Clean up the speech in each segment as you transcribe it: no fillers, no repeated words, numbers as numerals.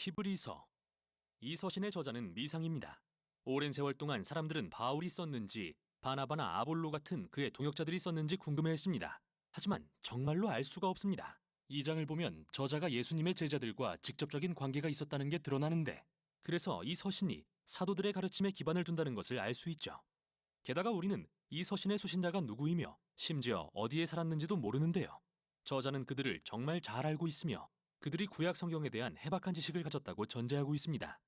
히브리서. 이 서신의 저자는 미상입니다. 오랜 세월 동안 사람들은 바울이 썼는지 바나바나 아볼로 같은 그의 동역자들이 썼는지 궁금해했습니다. 하지만 정말로 알 수가 없습니다. 이 장을 보면 저자가 예수님의 제자들과 직접적인 관계가 있었다는 게 드러나는데, 그래서 이 서신이 사도들의 가르침에 기반을 둔다는 것을 알 수 있죠. 게다가 우리는 이 서신의 수신자가 누구이며 심지어 어디에 살았는지도 모르는데요. 저자는 그들을 정말 잘 알고 있으며 그들이 구약 성경에 대한 해박한 지식을 가졌다고 전제하고 있습니다.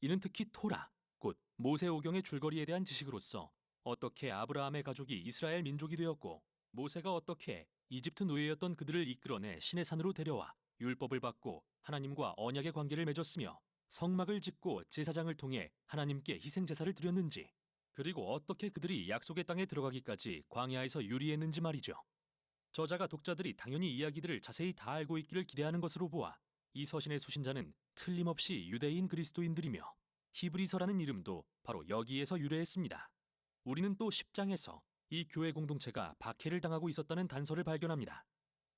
이는 특히 토라, 곧 모세오경의 줄거리에 대한 지식으로서 어떻게 아브라함의 가족이 이스라엘 민족이 되었고 모세가 어떻게 이집트 노예였던 그들을 이끌어내 시내 산으로 데려와 율법을 받고 하나님과 언약의 관계를 맺었으며 성막을 짓고 제사장을 통해 하나님께 희생제사를 드렸는지, 그리고 어떻게 그들이 약속의 땅에 들어가기까지 광야에서 유리했는지 말이죠. 저자가 독자들이 당연히 이야기들을 자세히 다 알고 있기를 기대하는 것으로 보아 이 서신의 수신자는 틀림없이 유대인 그리스도인들이며 히브리서라는 이름도 바로 여기에서 유래했습니다. 우리는 또 10장에서 이 교회 공동체가 박해를 당하고 있었다는 단서를 발견합니다.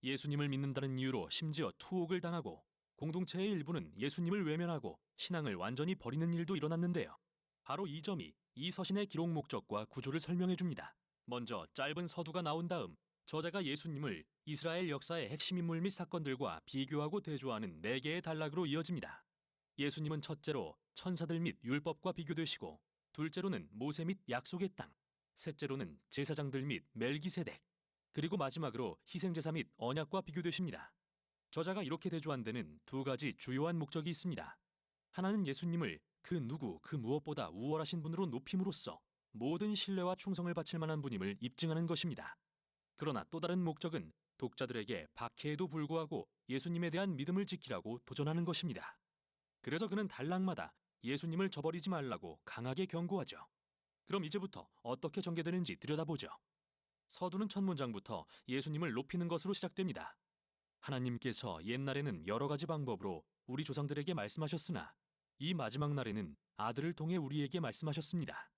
예수님을 믿는다는 이유로 심지어 투옥을 당하고 공동체의 일부는 예수님을 외면하고 신앙을 완전히 버리는 일도 일어났는데요. 바로 이 점이 이 서신의 기록 목적과 구조를 설명해 줍니다. 먼저 짧은 서두가 나온 다음 저자가 예수님을 이스라엘 역사의 핵심 인물 및 사건들과 비교하고 대조하는 4개의 단락으로 이어집니다. 예수님은 첫째로 천사들 및 율법과 비교되시고, 둘째로는 모세 및 약속의 땅, 셋째로는 제사장들 및 멜기세덱, 그리고 마지막으로 희생제사 및 언약과 비교되십니다. 저자가 이렇게 대조한 데는 2가지 주요한 목적이 있습니다. 하나는 예수님을 그 누구 그 무엇보다 우월하신 분으로 높임으로써 모든 신뢰와 충성을 바칠 만한 분임을 입증하는 것입니다. 그러나 또 다른 목적은 독자들에게 박해에도 불구하고 예수님에 대한 믿음을 지키라고 도전하는 것입니다. 그래서 그는 단락마다 예수님을 저버리지 말라고 강하게 경고하죠. 그럼 이제부터 어떻게 전개되는지 들여다보죠. 서두는 첫 문장부터 예수님을 높이는 것으로 시작됩니다. 하나님께서 옛날에는 여러 가지 방법으로 우리 조상들에게 말씀하셨으나 이 마지막 날에는 아들을 통해 우리에게 말씀하셨습니다.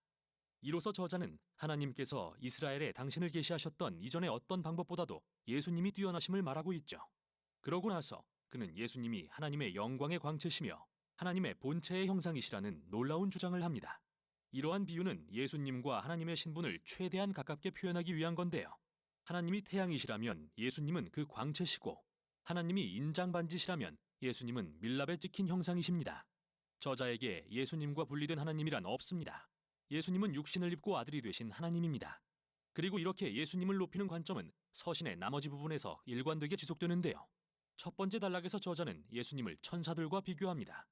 이로써 저자는 하나님께서 이스라엘에 당신을 계시하셨던 이전의 어떤 방법보다도 예수님이 뛰어나심을 말하고 있죠. 그러고 나서 그는 예수님이 하나님의 영광의 광채시며 하나님의 본체의 형상이시라는 놀라운 주장을 합니다. 이러한 비유는 예수님과 하나님의 신분을 최대한 가깝게 표현하기 위한 건데요. 하나님이 태양이시라면 예수님은 그 광채시고, 하나님이 인장반지시라면 예수님은 밀랍에 찍힌 형상이십니다. 저자에게 예수님과 분리된 하나님이란 없습니다. 예수님은 육신을 입고 아들이 되신 하나님입니다. 그리고 이렇게 예수님을 높이는 관점은 서신의 나머지 부분에서 일관되게 지속되는데요. 첫 번째 단락에서 저자는 예수님을 천사들과 비교합니다.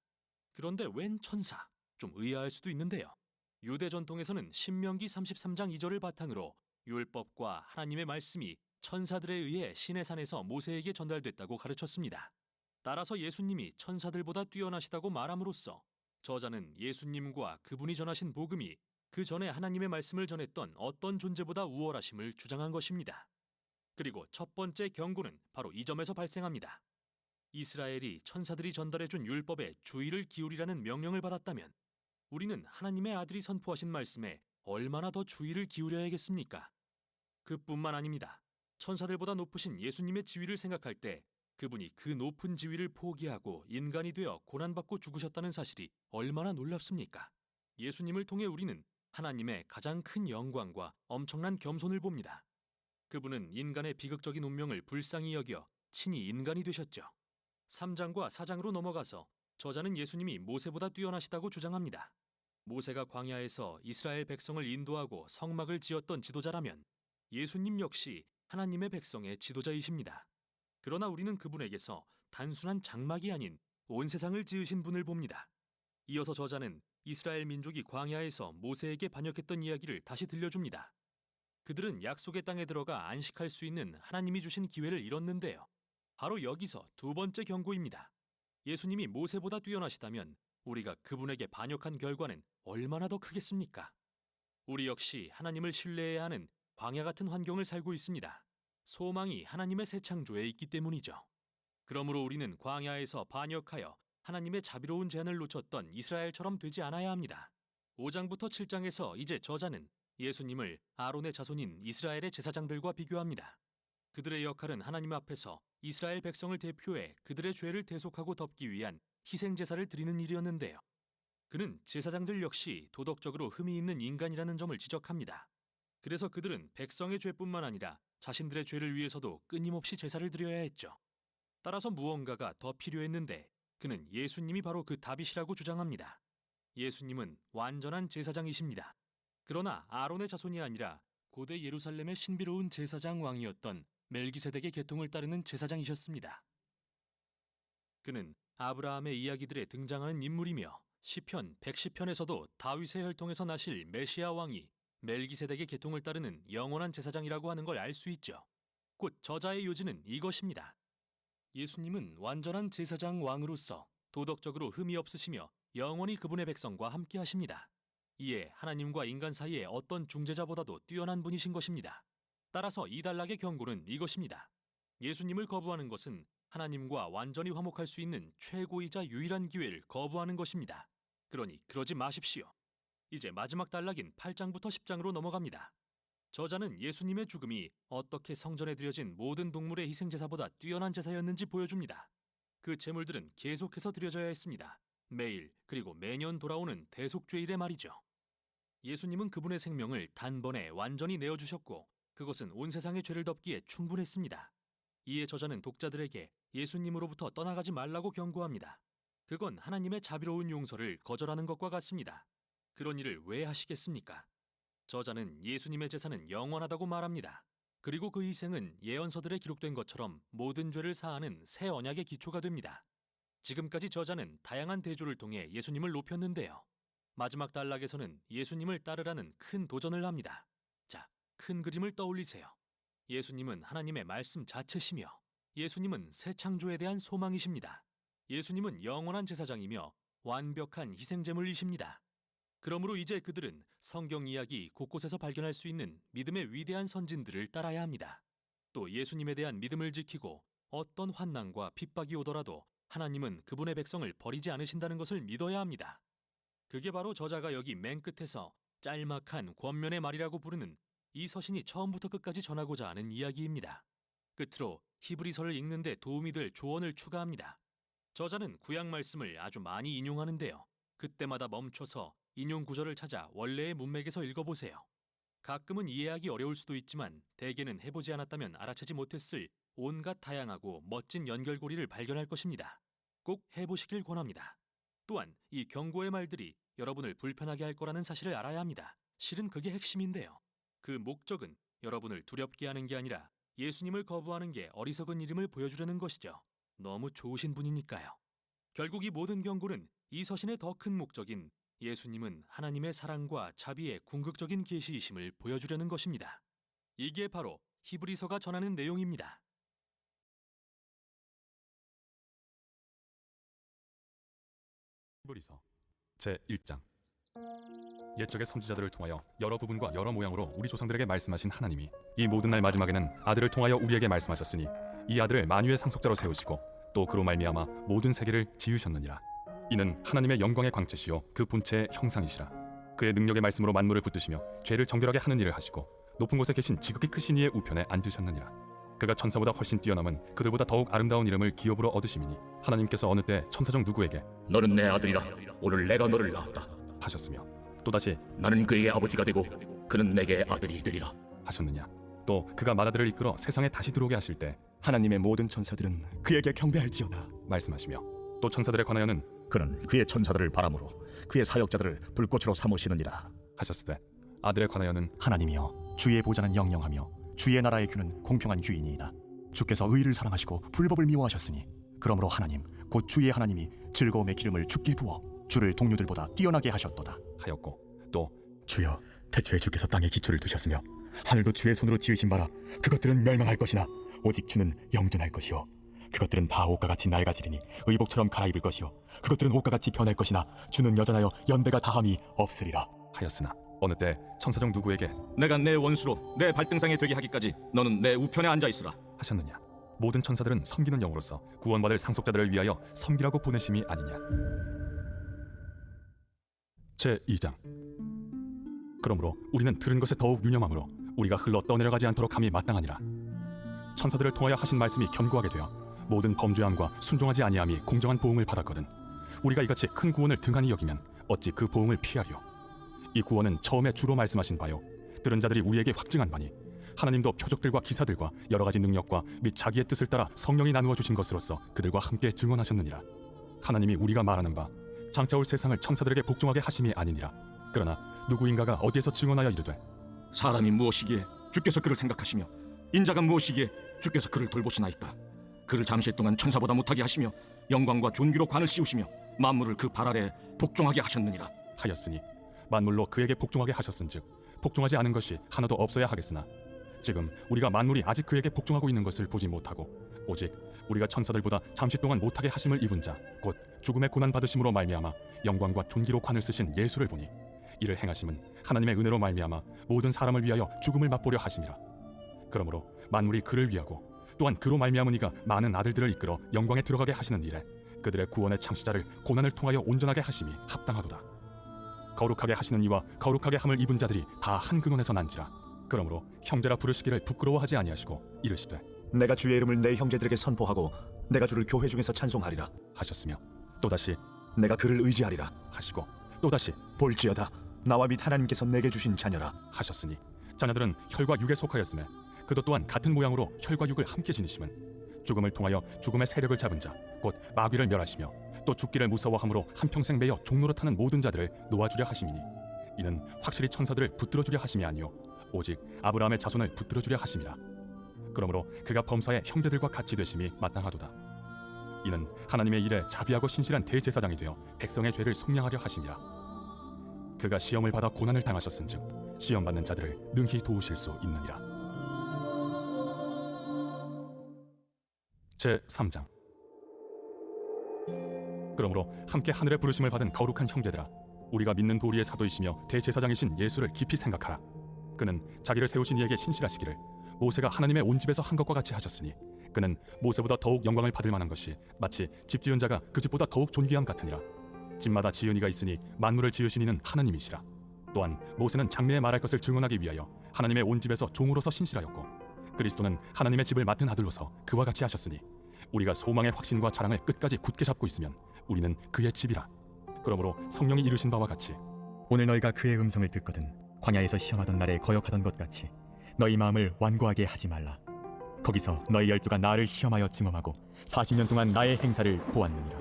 그런데 웬 천사? 좀 의아할 수도 있는데요. 유대 전통에서는 신명기 33장 2절을 바탕으로 율법과 하나님의 말씀이 천사들에 의해 시내산에서 모세에게 전달됐다고 가르쳤습니다. 따라서 예수님이 천사들보다 뛰어나시다고 말함으로써 저자는 예수님과 그분이 전하신 복음이 그 전에 하나님의 말씀을 전했던 어떤 존재보다 우월하심을 주장한 것입니다. 그리고 첫 번째 경고는 바로 이 점에서 발생합니다. 이스라엘이 천사들이 전달해준 율법에 주의를 기울이라는 명령을 받았다면 우리는 하나님의 아들이 선포하신 말씀에 얼마나 더 주의를 기울여야겠습니까? 그뿐만 아닙니다. 천사들보다 높으신 예수님의 지위를 생각할 때 그분이 그 높은 지위를 포기하고 인간이 되어 고난받고 죽으셨다는 사실이 얼마나 놀랍습니까? 예수님을 통해 우리는 하나님의 가장 큰 영광과 엄청난 겸손을 봅니다. 그분은 인간의 비극적인 운명을 불쌍히 여겨 친히 인간이 되셨죠. 3장과 4장으로 넘어가서 저자는 예수님이 모세보다 뛰어나시다고 주장합니다. 모세가 광야에서 이스라엘 백성을 인도하고 성막을 지었던 지도자라면 예수님 역시 하나님의 백성의 지도자이십니다. 그러나 우리는 그분에게서 단순한 장막이 아닌 온 세상을 지으신 분을 봅니다. 이어서 저자는 이스라엘 민족이 광야에서 모세에게 반역했던 이야기를 다시 들려줍니다. 그들은 약속의 땅에 들어가 안식할 수 있는 하나님이 주신 기회를 잃었는데요. 바로 여기서 2번째 경고입니다. 예수님이 모세보다 뛰어나시다면 우리가 그분에게 반역한 결과는 얼마나 더 크겠습니까? 우리 역시 하나님을 신뢰해야 하는 광야 같은 환경을 살고 있습니다. 소망이 하나님의 새 창조에 있기 때문이죠. 그러므로 우리는 광야에서 반역하여 하나님의 자비로운 제안을 놓쳤던 이스라엘처럼 되지 않아야 합니다. 5장부터 7장에서 이제 저자는 예수님을 아론의 자손인 이스라엘의 제사장들과 비교합니다. 그들의 역할은 하나님 앞에서 이스라엘 백성을 대표해 그들의 죄를 대속하고 덮기 위한 희생 제사를 드리는 일이었는데요. 그는 제사장들 역시 도덕적으로 흠이 있는 인간이라는 점을 지적합니다. 그래서 그들은 백성의 죄뿐만 아니라 자신들의 죄를 위해서도 끊임없이 제사를 드려야 했죠. 따라서 무언가가 더 필요했는데 그는 예수님이 바로 그 답이시라고 주장합니다. 예수님은 완전한 제사장이십니다. 그러나 아론의 자손이 아니라 고대 예루살렘의 신비로운 제사장 왕이었던 멜기세덱의 계통을 따르는 제사장이셨습니다. 그는 아브라함의 이야기들에 등장하는 인물이며 시편 110편에서도 다윗의 혈통에서 나실 메시아 왕이 멜기세덱의 계통을 따르는 영원한 제사장이라고 하는 걸 알 수 있죠. 곧 저자의 요지는 이것입니다. 예수님은 완전한 제사장 왕으로서 도덕적으로 흠이 없으시며 영원히 그분의 백성과 함께 하십니다. 이에 하나님과 인간 사이의 어떤 중재자보다도 뛰어난 분이신 것입니다. 따라서 이 단락의 경고는 이것입니다. 예수님을 거부하는 것은 하나님과 완전히 화목할 수 있는 최고이자 유일한 기회를 거부하는 것입니다. 그러니 그러지 마십시오. 이제 마지막 단락인 8장부터 10장으로 넘어갑니다. 저자는 예수님의 죽음이 어떻게 성전에 드려진 모든 동물의 희생제사보다 뛰어난 제사였는지 보여줍니다. 그 제물들은 계속해서 드려져야 했습니다. 매일 그리고 매년 돌아오는 대속죄일에 말이죠. 예수님은 그분의 생명을 단번에 완전히 내어주셨고 그것은 온 세상의 죄를 덮기에 충분했습니다. 이에 저자는 독자들에게 예수님으로부터 떠나가지 말라고 경고합니다. 그건 하나님의 자비로운 용서를 거절하는 것과 같습니다. 그런 일을 왜 하시겠습니까? 저자는 예수님의 제사는 영원하다고 말합니다. 그리고 그 희생은 예언서들에 기록된 것처럼 모든 죄를 사하는 새 언약의 기초가 됩니다. 지금까지 저자는 다양한 대조를 통해 예수님을 높였는데요. 마지막 단락에서는 예수님을 따르라는 큰 도전을 합니다. 자, 큰 그림을 떠올리세요. 예수님은 하나님의 말씀 자체시며 예수님은 새 창조에 대한 소망이십니다. 예수님은 영원한 제사장이며 완벽한 희생제물이십니다. 그러므로 이제 그들은 성경 이야기 곳곳에서 발견할 수 있는 믿음의 위대한 선진들을 따라야 합니다. 또 예수님에 대한 믿음을 지키고 어떤 환난과 핍박이 오더라도 하나님은 그분의 백성을 버리지 않으신다는 것을 믿어야 합니다. 그게 바로 저자가 여기 맨 끝에서 짤막한 권면의 말이라고 부르는 이 서신이 처음부터 끝까지 전하고자 하는 이야기입니다. 끝으로 히브리서를 읽는데 도움이 될 조언을 추가합니다. 저자는 구약 말씀을 아주 많이 인용하는데요. 그때마다 멈춰서 인용 구절을 찾아 원래의 문맥에서 읽어보세요. 가끔은 이해하기 어려울 수도 있지만 대개는 해보지 않았다면 알아채지 못했을 온갖 다양하고 멋진 연결고리를 발견할 것입니다. 꼭 해보시길 권합니다. 또한 이 경고의 말들이 여러분을 불편하게 할 거라는 사실을 알아야 합니다. 실은 그게 핵심인데요. 그 목적은 여러분을 두렵게 하는 게 아니라 예수님을 거부하는 게 어리석은 일임을 보여주려는 것이죠. 너무 좋으신 분이니까요. 결국 이 모든 경고는 이 서신의 더 큰 목적인 예수님은 하나님의 사랑과 자비의 궁극적인 계시이심을 보여주려는 것입니다. 이게 바로 히브리서가 전하는 내용입니다. 히브리서 제1장. 옛적의 선지자들을 통하여 여러 부분과 여러 모양으로 우리 조상들에게 말씀하신 하나님이 이 모든 날 마지막에는 아들을 통하여 우리에게 말씀하셨으니 이 아들을 만유의 상속자로 세우시고 또 그로 말미암아 모든 세계를 지으셨느니라. 이는 하나님의 영광의 광채시요 그 본체의 형상이시라. 그의 능력의 말씀으로 만물을 붙드시며 죄를 정결하게 하는 일을 하시고 높은 곳에 계신 지극히 크신 이의 우편에 앉으셨느니라. 그가 천사보다 훨씬 뛰어남은 그들보다 더욱 아름다운 이름을 기업으로 얻으심이니 하나님께서 어느 때 천사 중 누구에게 너는 내 아들이라 오늘 내가 너를 낳았다 하셨으며 또다시 나는 그의 아버지가 되고 그는 내게 아들이 되리라 하셨느냐. 또 그가 맏아들을 이끌어 세상에 다시 들어오게 하실 때 하나님의 모든 천사들은 그에게 경배할지어다 말씀하시며 또 천사들에 관하여는 그는 그의 천사들을 바람으로 그의 사역자들을 불꽃으로 삼으시느니라 하셨으되 아들에 관하여는 하나님이여 주의 보좌는 영영하며 주의 나라의 규는 공평한 규이니이다. 주께서 의를 사랑하시고 불법을 미워하셨으니 그러므로 하나님 곧 주의 하나님이 즐거움의 기름을 주께 부어 주를 동료들보다 뛰어나게 하셨도다 하였고 또 주여 태초에 주께서 땅에 기초를 두셨으며 하늘도 주의 손으로 지으신 바라 그것들은 멸망할 것이나 오직 주는 영존할 것이요 그것들은 다 옷과 같이 낡아지리니 의복처럼 갈아입을 것이요 그것들은 옷과 같이 변할 것이나 주는 여전하여 연대가 다함이 없으리라 하였으나 어느 때 천사 중 누구에게 내가 내 원수로 내 발등상에 되게 하기까지 너는 내 우편에 앉아있으라 하셨느냐. 모든 천사들은 섬기는 영으로서 구원받을 상속자들을 위하여 섬기라고 보내심이 아니냐. 제2장. 그러므로 우리는 들은 것에 더욱 유념함으로 우리가 흘러 떠내려가지 않도록 함이 마땅하니라. 천사들을 통하여 하신 말씀이 견고하게 되어 모든 범죄함과 순종하지 아니함이 공정한 보응을 받았거든 우리가 이같이 큰 구원을 등한히 여기면 어찌 그 보응을 피하리요? 이 구원은 처음에 주로 말씀하신 바요 들은 자들이 우리에게 확증한 바니 하나님도 표적들과 기사들과 여러 가지 능력과 및 자기의 뜻을 따라 성령이 나누어 주신 것으로서 그들과 함께 증언하셨느니라. 하나님이 우리가 말하는 바 장차 올 세상을 천사들에게 복종하게 하심이 아니니라. 그러나 누구인가가 어디에서 증언하여 이르되 사람이 무엇이기에 주께서 그를 생각하시며 인자가 무엇이기에 주께서 그를 돌보시나이까. 그를 잠시 동안 천사보다 못하게 하시며 영광과 존귀로 관을 씌우시며 만물을 그 발 아래 복종하게 하셨느니라 하였으니 만물로 그에게 복종하게 하셨은즉 복종하지 않은 것이 하나도 없어야 하겠으나 지금 우리가 만물이 아직 그에게 복종하고 있는 것을 보지 못하고 오직 우리가 천사들보다 잠시 동안 못하게 하심을 입은 자 곧 죽음의 고난 받으심으로 말미암아 영광과 존귀로 관을 쓰신 예수를 보니 이를 행하심은 하나님의 은혜로 말미암아 모든 사람을 위하여 죽음을 맛보려 하심이라. 그러므로 만물이 그를 위하고 또한 그로 말미암은 이가 많은 아들들을 이끌어 영광에 들어가게 하시는 일에 그들의 구원의 창시자를 고난을 통하여 온전하게 하심이 합당하도다. 거룩하게 하시는 이와 거룩하게 함을 입은 자들이 다 한 근원에서 난지라. 그러므로 형제라 부르시기를 부끄러워하지 아니하시고 이르시되 내가 주의 이름을 내 형제들에게 선포하고 내가 주를 교회 중에서 찬송하리라 하셨으며 또다시 내가 그를 의지하리라 하시고 또다시 볼지어다 나와 및 하나님께서 내게 주신 자녀라 하셨으니 자녀들은 혈과 육에 속하였음에 그도 또한 같은 모양으로 혈과 육을 함께 지니심은 죽음을 통하여 죽음의 세력을 잡은 자 곧 마귀를 멸하시며 또 죽기를 무서워함으로 한평생 매여 종로로 타는 모든 자들을 놓아주려 하심이니 이는 확실히 천사들을 붙들어 주려 하심이 아니요 오직 아브라함의 자손을 붙들어 주려 하심이라. 그러므로 그가 범사의 형제들과 같이 되심이 마땅하도다. 이는 하나님의 일에 자비하고 신실한 대제사장이 되어 백성의 죄를 속량하려 하심이라. 그가 시험을 받아 고난을 당하셨은즉 시험 받는 자들을 능히 도우실 수 있느니라. 제 3장. 그러므로 함께 하늘의 부르심을 받은 거룩한 형제들아, 우리가 믿는 도리의 사도이시며 대제사장이신 예수를 깊이 생각하라. 그는 자기를 세우신 이에게 신실하시기를 모세가 하나님의 온 집에서 한 것과 같이 하셨으니 그는 모세보다 더욱 영광을 받을 만한 것이 마치 집 지은 자가 그 집보다 더욱 존귀함 같으니라. 집마다 지은 이가 있으니 만물을 지으신 이는 하나님이시라. 또한 모세는 장래에 말할 것을 증언하기 위하여 하나님의 온 집에서 종으로서 신실하였고 그리스도는 하나님의 집을 맡은 아들로서 그와 같이 하셨으니 우리가 소망의 확신과 자랑을 끝까지 굳게 잡고 있으면 우리는 그의 집이라. 그러므로 성령이 이르신 바와 같이 오늘 너희가 그의 음성을 듣거든 광야에서 시험하던 날에 거역하던 것 같이 너희 마음을 완고하게 하지 말라. 거기서 너희 열조가 나를 시험하여 증험하고 40년 동안 나의 행사를 보았느니라.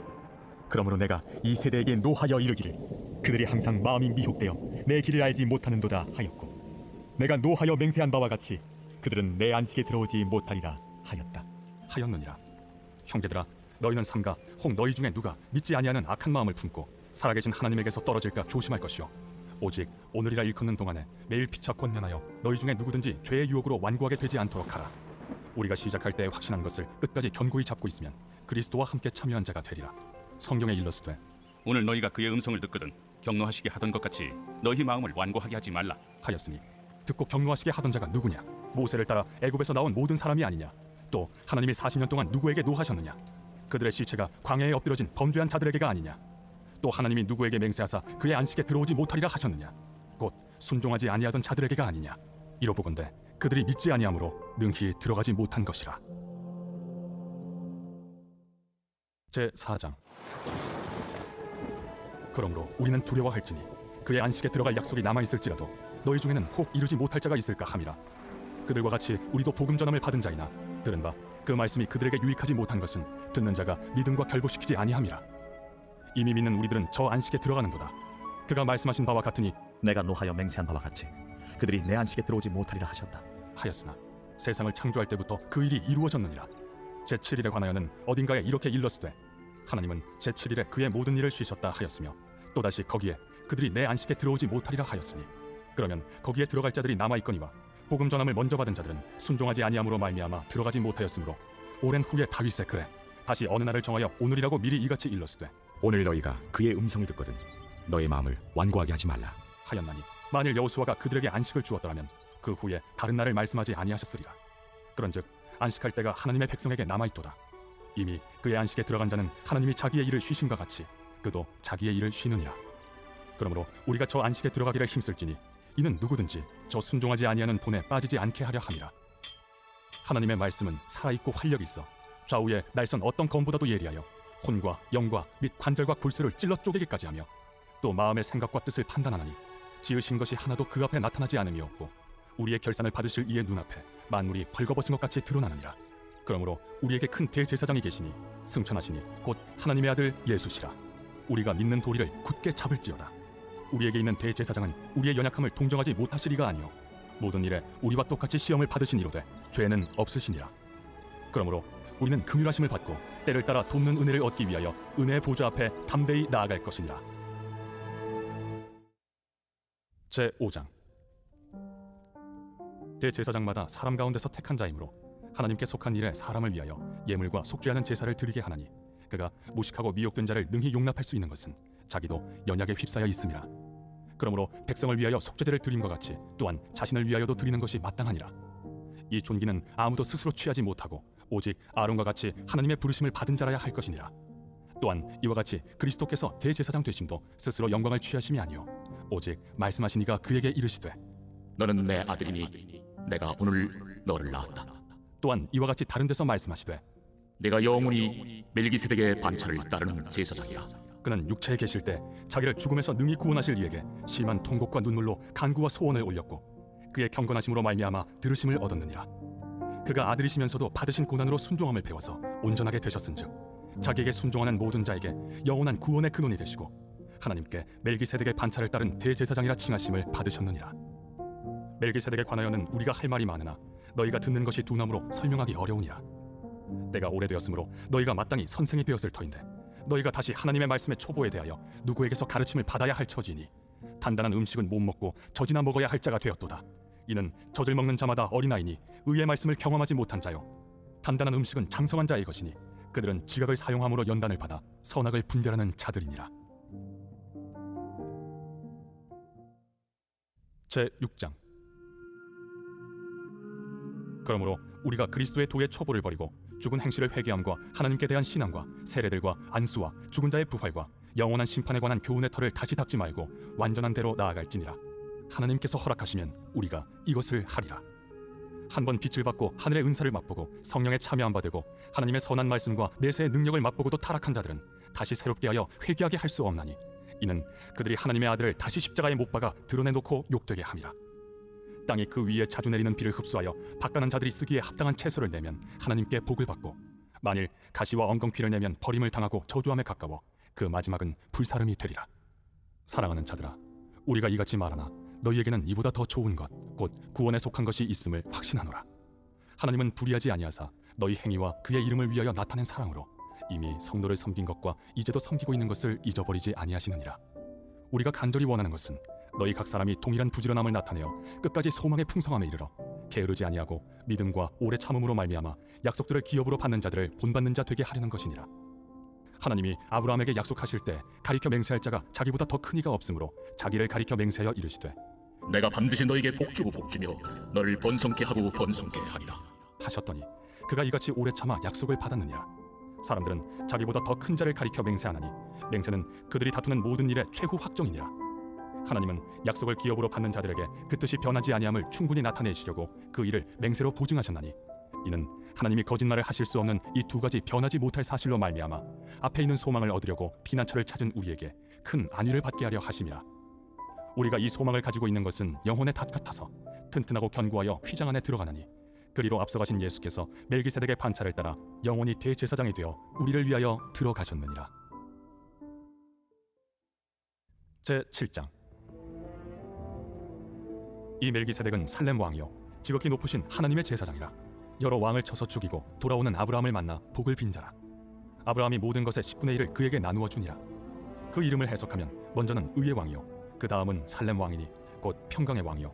그러므로 내가 이 세대에게 노하여 이르기를 그들이 항상 마음이 미혹되어 내 길을 알지 못하는도다 하였고 내가 노하여 맹세한 바와 같이 그들은 내 안식에 들어오지 못하리라 하였다. 하였느니라. 형제들아, 너희는 삼가 혹 너희 중에 누가 믿지 아니하는 악한 마음을 품고 살아계신 하나님에게서 떨어질까 조심할 것이요 오직 오늘이라 일컫는 동안에 매일 피차 권면하여 너희 중에 누구든지 죄의 유혹으로 완고하게 되지 않도록 하라. 우리가 시작할 때 확신한 것을 끝까지 견고히 잡고 있으면 그리스도와 함께 참여한 자가 되리라. 성경에 일렀으되 오늘 너희가 그의 음성을 듣거든 경노하시게 하던 것 같이 너희 마음을 완고하게 하지 말라 하였으니 듣고 경노하시게 하던 자가 누구냐? 모세를 따라 애굽에서 나온 모든 사람이 아니냐? 또 하나님이 40년 동안 누구에게 노하셨느냐? 그들의 시체가 광야에 엎드려진 범죄한 자들에게가 아니냐? 또 하나님이 누구에게 맹세하사 그의 안식에 들어오지 못하리라 하셨느냐? 곧 순종하지 아니하던 자들에게가 아니냐? 이로보건대 그들이 믿지 아니하므로 능히 들어가지 못한 것이라. 제 4장. 그러므로 우리는 두려워할지니 그의 안식에 들어갈 약속이 남아있을지라도 너희 중에는 혹 이루지 못할 자가 있을까 함이라. 그들과 같이 우리도 복음 전함을 받은 자이나 들은 바 그 말씀이 그들에게 유익하지 못한 것은 듣는 자가 믿음과 결부시키지 아니함이라. 이미 믿는 우리들은 저 안식에 들어가는도다. 그가 말씀하신 바와 같으니 내가 노하여 맹세한 바와 같이 그들이 내 안식에 들어오지 못하리라 하셨다. 하였으나 세상을 창조할 때부터 그 일이 이루어졌느니라. 제7일에 관하여는 어딘가에 이렇게 일렀으되 하나님은 제7일에 그의 모든 일을 쉬셨다 하였으며 또다시 거기에 그들이 내 안식에 들어오지 못하리라 하였으니 그러면 거기에 들어갈 자들이 남아있거니와 복음 전함을 먼저 받은 자들은 순종하지 아니함으로 말미암아 들어가지 못하였으므로 오랜 후에 다윗의 글에 다시 어느 날을 정하여 오늘이라고 미리 이같이 일렀으되 오늘 너희가 그의 음성을 듣거든 너희 마음을 완고하게 하지 말라 하였나니 만일 여호수아가 그들에게 안식을 주었더라면 그 후에 다른 날을 말씀하지 아니하셨으리라. 그런즉 안식할 때가 하나님의 백성에게 남아있도다. 이미 그의 안식에 들어간 자는 하나님이 자기의 일을 쉬심과 같이 그도 자기의 일을 쉬느니라. 그러므로 우리가 저 안식에 들어가기를 힘쓸지니 이는 누구든지 저 순종하지 아니하는 본에 빠지지 않게 하려 함이라. 하나님의 말씀은 살아있고 활력이 있어 좌우에 날선 어떤 검보다도 예리하여 혼과 영과 및 관절과 골수를 찔러 쪼개기까지 하며 또 마음의 생각과 뜻을 판단하나니 지으신 것이 하나도 그 앞에 나타나지 않음이 없고 우리의 결산을 받으실 이의 눈앞에 만물이 벌거벗은 것 같이 드러나느니라. 그러므로 우리에게 큰 대제사장이 계시니 승천하시니 곧 하나님의 아들 예수시라. 우리가 믿는 도리를 굳게 잡을지어다. 우리에게 있는 대제사장은 우리의 연약함을 동정하지 못하시리가 아니요 모든 일에 우리와 똑같이 시험을 받으신 이로되 죄는 없으시니라. 그러므로 우리는 긍휼하심을 받고 때를 따라 돕는 은혜를 얻기 위하여 은혜의 보좌 앞에 담대히 나아갈 것이니라. 제5장. 대제사장마다 사람 가운데서 택한 자이므로 하나님께 속한 일에 사람을 위하여 예물과 속죄하는 제사를 드리게 하나니 그가 무식하고 미혹된 자를 능히 용납할 수 있는 것은 자기도 연약에 휩싸여 있음이라. 그러므로 백성을 위하여 속죄제를 드림과 같이 또한 자신을 위하여도 드리는 것이 마땅하니라. 이 존귀는 아무도 스스로 취하지 못하고 오직 아론과 같이 하나님의 부르심을 받은 자라야 할 것이니라. 또한 이와 같이 그리스도께서 대제사장 되심도 스스로 영광을 취하심이 아니요 오직 말씀하신 이가 그에게 이르시되 너는 내 아들이니 내가 오늘 너를 낳았다. 또한 이와 같이 다른 데서 말씀하시되 내가 영원히 멜기세덱의 반차를 따르는 제사장이라. 그는 육체에 계실 때 자기를 죽음에서 능히 구원하실 이에게 심한 통곡과 눈물로 간구와 소원을 올렸고 그의 경건하심으로 말미암아 들으심을 얻었느니라. 그가 아들이시면서도 받으신 고난으로 순종함을 배워서 온전하게 되셨은즉 자기에게 순종하는 모든 자에게 영원한 구원의 근원이 되시고 하나님께 멜기세덱의 반차를 따른 대제사장이라 칭하심을 받으셨느니라. 멜기세덱에 관하여는 우리가 할 말이 많으나 너희가 듣는 것이 두나무로 설명하기 어려우니라. 때가 오래되었으므로 너희가 마땅히 선생이 되었을 터인데 너희가 다시 하나님의 말씀의 초보에 대하여 누구에게서 가르침을 받아야 할 처지니 단단한 음식은 못 먹고 젖이나 먹어야 할 자가 되었도다. 이는 젖을 먹는 자마다 어린아이니 의의 말씀을 경험하지 못한 자요 단단한 음식은 장성한 자의 것이니 그들은 지각을 사용함으로 연단을 받아 선악을 분별하는 자들이니라. 제6장. 그러므로 우리가 그리스도의 도의 초보를 버리고 죽은 행실을 회개함과 하나님께 대한 신앙과 세례들과 안수와 죽은 자의 부활과 영원한 심판에 관한 교훈의 털을 다시 닦지 말고 완전한 대로 나아갈지니라. 하나님께서 허락하시면 우리가 이것을 하리라. 한번 빛을 받고 하늘의 은사를 맛보고 성령에 참여한 바 되고 하나님의 선한 말씀과 내세의 능력을 맛보고도 타락한 자들은 다시 새롭게 하여 회개하게 할 수 없나니 이는 그들이 하나님의 아들을 다시 십자가에 못 박아 드러내놓고 욕되게 함이라. 땅이 그 위에 자주 내리는 비를 흡수하여 밭가는 자들이 쓰기에 합당한 채소를 내면 하나님께 복을 받고 만일 가시와 엉겅퀴를 내면 버림을 당하고 저주함에 가까워 그 마지막은 불사름이 되리라. 사랑하는 자들아, 우리가 이같이 말하나 너희에게는 이보다 더 좋은 것 곧 구원에 속한 것이 있음을 확신하노라. 하나님은 불의하지 아니하사 너희 행위와 그의 이름을 위하여 나타낸 사랑으로 이미 성도를 섬긴 것과 이제도 섬기고 있는 것을 잊어버리지 아니하시느니라. 우리가 간절히 원하는 것은 너희 각 사람이 동일한 부지런함을 나타내어 끝까지 소망의 풍성함에 이르러 게으르지 아니하고 믿음과 오래 참음으로 말미암아 약속들을 기업으로 받는 자들을 본받는 자 되게 하려는 것이니라. 하나님이 아브라함에게 약속하실 때 가리켜 맹세할 자가 자기보다 더 큰 이가 없으므로 자기를 가리켜 맹세하여 이르시되 내가 반드시 너에게 복주고 복주며 너를 번성케 하고 번성케 하리라 하셨더니 그가 이같이 오래 참아 약속을 받았느니라. 사람들은 자기보다 더 큰 자를 가리켜 맹세하나니 맹세는 그들이 다투는 모든 일의 최후 확정이니라. 하나님은 약속을 기업으로 받는 자들에게 그 뜻이 변하지 아니함을 충분히 나타내시려고 그 일을 맹세로 보증하셨나니 이는 하나님이 거짓말을 하실 수 없는 이 두 가지 변하지 못할 사실로 말미암아 앞에 있는 소망을 얻으려고 피난처를 찾은 우리에게 큰 안위를 받게 하려 하심이라. 우리가 이 소망을 가지고 있는 것은 영혼의 닷 같아서 튼튼하고 견고하여 휘장 안에 들어가나니 그리로 앞서가신 예수께서 멜기세덱의 반차를 따라 영원히 대제사장이 되어 우리를 위하여 들어가셨느니라. 제7장. 이 멜기세덱은 살렘 왕이요 지극히 높으신 하나님의 제사장이라. 여러 왕을 쳐서 죽이고 돌아오는 아브라함을 만나 복을 빈 자라. 아브라함이 모든 것의 10분의 1을 그에게 나누어 주니라. 그 이름을 해석하면 먼저는 의의 왕이요 그 다음은 살렘 왕이니 곧 평강의 왕이요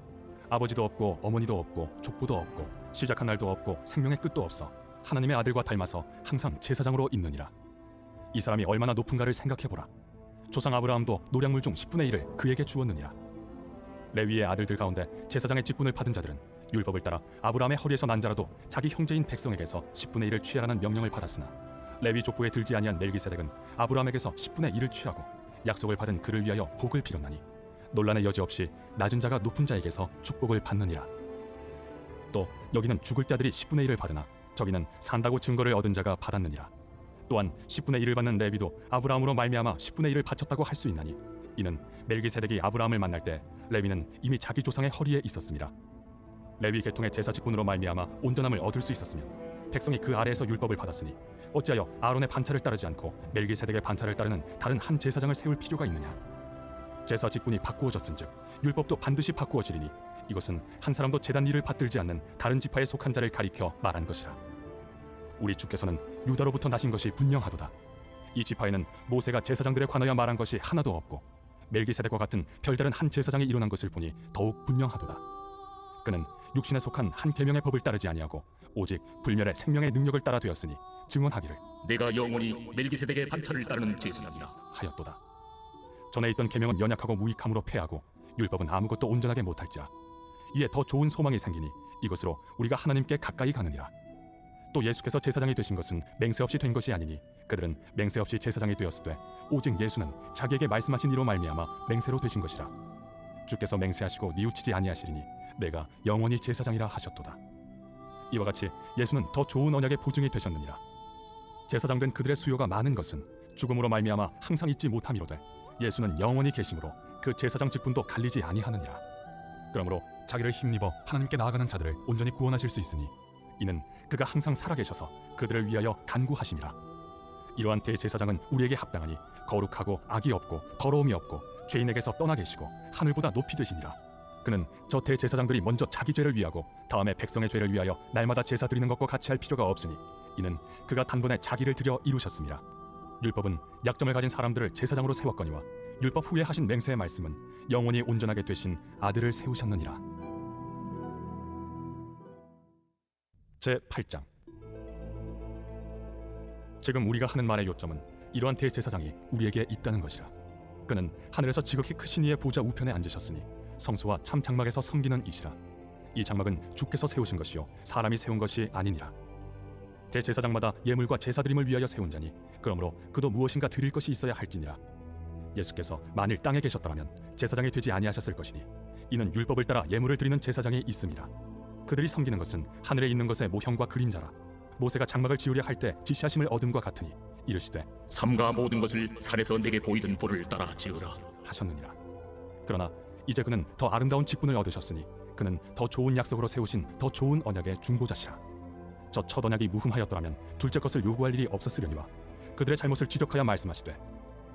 아버지도 없고 어머니도 없고 족보도 없고 시작한 날도 없고 생명의 끝도 없어 하나님의 아들과 닮아서 항상 제사장으로 있느니라. 이 사람이 얼마나 높은가를 생각해보라. 조상 아브라함도 노량물 중 10분의 1을 그에게 주었느니라. 레위의 아들들 가운데 제사장의 직분을 받은 자들은 율법을 따라 아브라함의 허리에서 난 자라도 자기 형제인 백성에게서 10분의 1을 취하라는 명령을 받았으나 레위 족보에 들지 아니한 멜기세덱은 아브라함에게서 10분의 1을 취하고 약속을 받은 그를 위하여 복을 빌었나니 논란의 여지 없이 낮은 자가 높은 자에게서 축복을 받느니라. 또 여기는 죽을 자들이 10분의 1을 받으나 저기는 산다고 증거를 얻은 자가 받았느니라. 또한 10분의 1을 받는 레위도 아브라함으로 말미암아 10분의 1을 바쳤다고 할 수 있나니 이는 멜기세덱이 아브라함을 만날 때 레위는 이미 자기 조상의 허리에 있었습니다. 레위 계통의 제사 직분으로 말미암아 온전함을 얻을 수 있었으며 백성이 그 아래에서 율법을 받았으니 어찌하여 아론의 반차를 따르지 않고 멜기세덱의 반차를 따르는 다른 한 제사장을 세울 필요가 있느냐. 제사 직분이 바꾸어졌은즉 율법도 반드시 바꾸어지리니 이것은 한 사람도 제단 일을 받들지 않는 다른 지파에 속한 자를 가리켜 말한 것이라. 우리 주께서는 유다로부터 나신 것이 분명하도다. 이 지파에는 모세가 제사장들에 관하여 말한 것이 하나도 없고 멜기세덱과 같은 별다른 한 제사장이 일어난 것을 보니 더욱 분명하도다. 그는 육신에 속한 한 계명의 법을 따르지 아니하고 오직 불멸의 생명의 능력을 따라 되었으니 증언하기를 내가 영원히 멜기세덱의 반차를 따르는 제사장이라 하였도다. 전에 있던 계명은 연약하고 무익함으로 패하고 율법은 아무것도 온전하게 못할지라. 이에 더 좋은 소망이 생기니 이것으로 우리가 하나님께 가까이 가느니라. 또 예수께서 제사장이 되신 것은 맹세 없이 된 것이 아니니 그들은 맹세 없이 제사장이 되었으되 오직 예수는 자기에게 말씀하신 이로 말미암아 맹세로 되신 것이라. 주께서 맹세하시고 뉘우치지 아니하시리니 내가 영원히 제사장이라 하셨도다. 이와 같이 예수는 더 좋은 언약의 보증이 되셨느니라. 제사장 된 그들의 수요가 많은 것은 죽음으로 말미암아 항상 잊지 못함이로되 예수는 영원히 계심으로 그 제사장 직분도 갈리지 아니하느니라. 그러므로 자기를 힘입어 하나님께 나아가는 자들을 온전히 구원하실 수 있으니 이는 그가 항상 살아계셔서 그들을 위하여 간구하심이라. 이러한 대제사장은 우리에게 합당하니 거룩하고 악이 없고 더러움이 없고 죄인에게서 떠나 계시고 하늘보다 높이 되시니라. 그는 저 대제사장들이 먼저 자기 죄를 위하고 다음에 백성의 죄를 위하여 날마다 제사 드리는 것과 같이 할 필요가 없으니 이는 그가 단번에 자기를 드려 이루셨습니다. 율법은 약점을 가진 사람들을 제사장으로 세웠거니와 율법 후에 하신 맹세의 말씀은 영원히 온전하게 되신 아들을 세우셨느니라. 제8장. 지금 우리가 하는 말의 요점은 이러한 대제사장이 우리에게 있다는 것이라. 그는 하늘에서 지극히 크신 이의 보좌 우편에 앉으셨으니 성소와 참 장막에서 섬기는 이시라. 이 장막은 주께서 세우신 것이요 사람이 세운 것이 아니니라. 대제사장마다 예물과 제사드림을 위하여 세운 자니 그러므로 그도 무엇인가 드릴 것이 있어야 할지니라. 예수께서 만일 땅에 계셨더라면 제사장이 되지 아니하셨을 것이니 이는 율법을 따라 예물을 드리는 제사장이 있음이라. 그들이 섬기는 것은 하늘에 있는 것의 모형과 그림자라. 모세가 장막을 지으려 할 때 지시하심을 얻음과 같으니 이르시되 삼가 모든 것을 산에서 내게 보이던 볼을 따라 지으라 하셨느니라. 그러나 이제 그는 더 아름다운 직분을 얻으셨으니 그는 더 좋은 약속으로 세우신 더 좋은 언약의 중보자시라. 저 첫 언약이 무흠하였더라면 둘째 것을 요구할 일이 없었으려니와 그들의 잘못을 지적하여 말씀하시되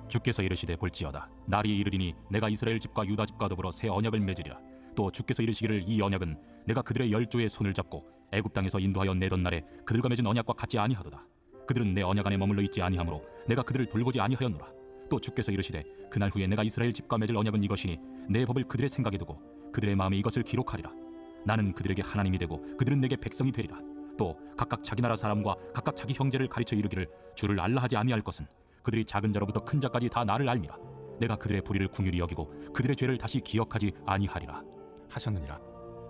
주께서 이르시되 볼지어다 날이 이르리니 내가 이스라엘 집과 유다 집과 더불어 새 언약을 맺으리라. 또 주께서 이르시기를 이 언약은 내가 그들의 열조의 손을 잡고 애굽 땅에서 인도하여 내던 날에 그들과 맺은 언약과 같지 아니하도다. 그들은 내 언약 안에 머물러 있지 아니하므로 내가 그들을 돌보지 아니하였노라. 또 주께서 이르시되 그날 후에 내가 이스라엘 집과 맺을 언약은 이것이니 내 법을 그들의 생각에 두고 그들의 마음에 이것을 기록하리라. 나는 그들에게 하나님이 되고 그들은 내게 백성이 되리라. 또 각각 자기 나라 사람과 각각 자기 형제를 가르쳐 이르기를 주를 알라 하지 아니할 것은 그들이 작은 자로부터 큰 자까지 다 나를 알미라. 내가 그들의 불의를 긍휼히 여기고 그들의 죄를 다시 기억하지 아니하리라 하셨느니라.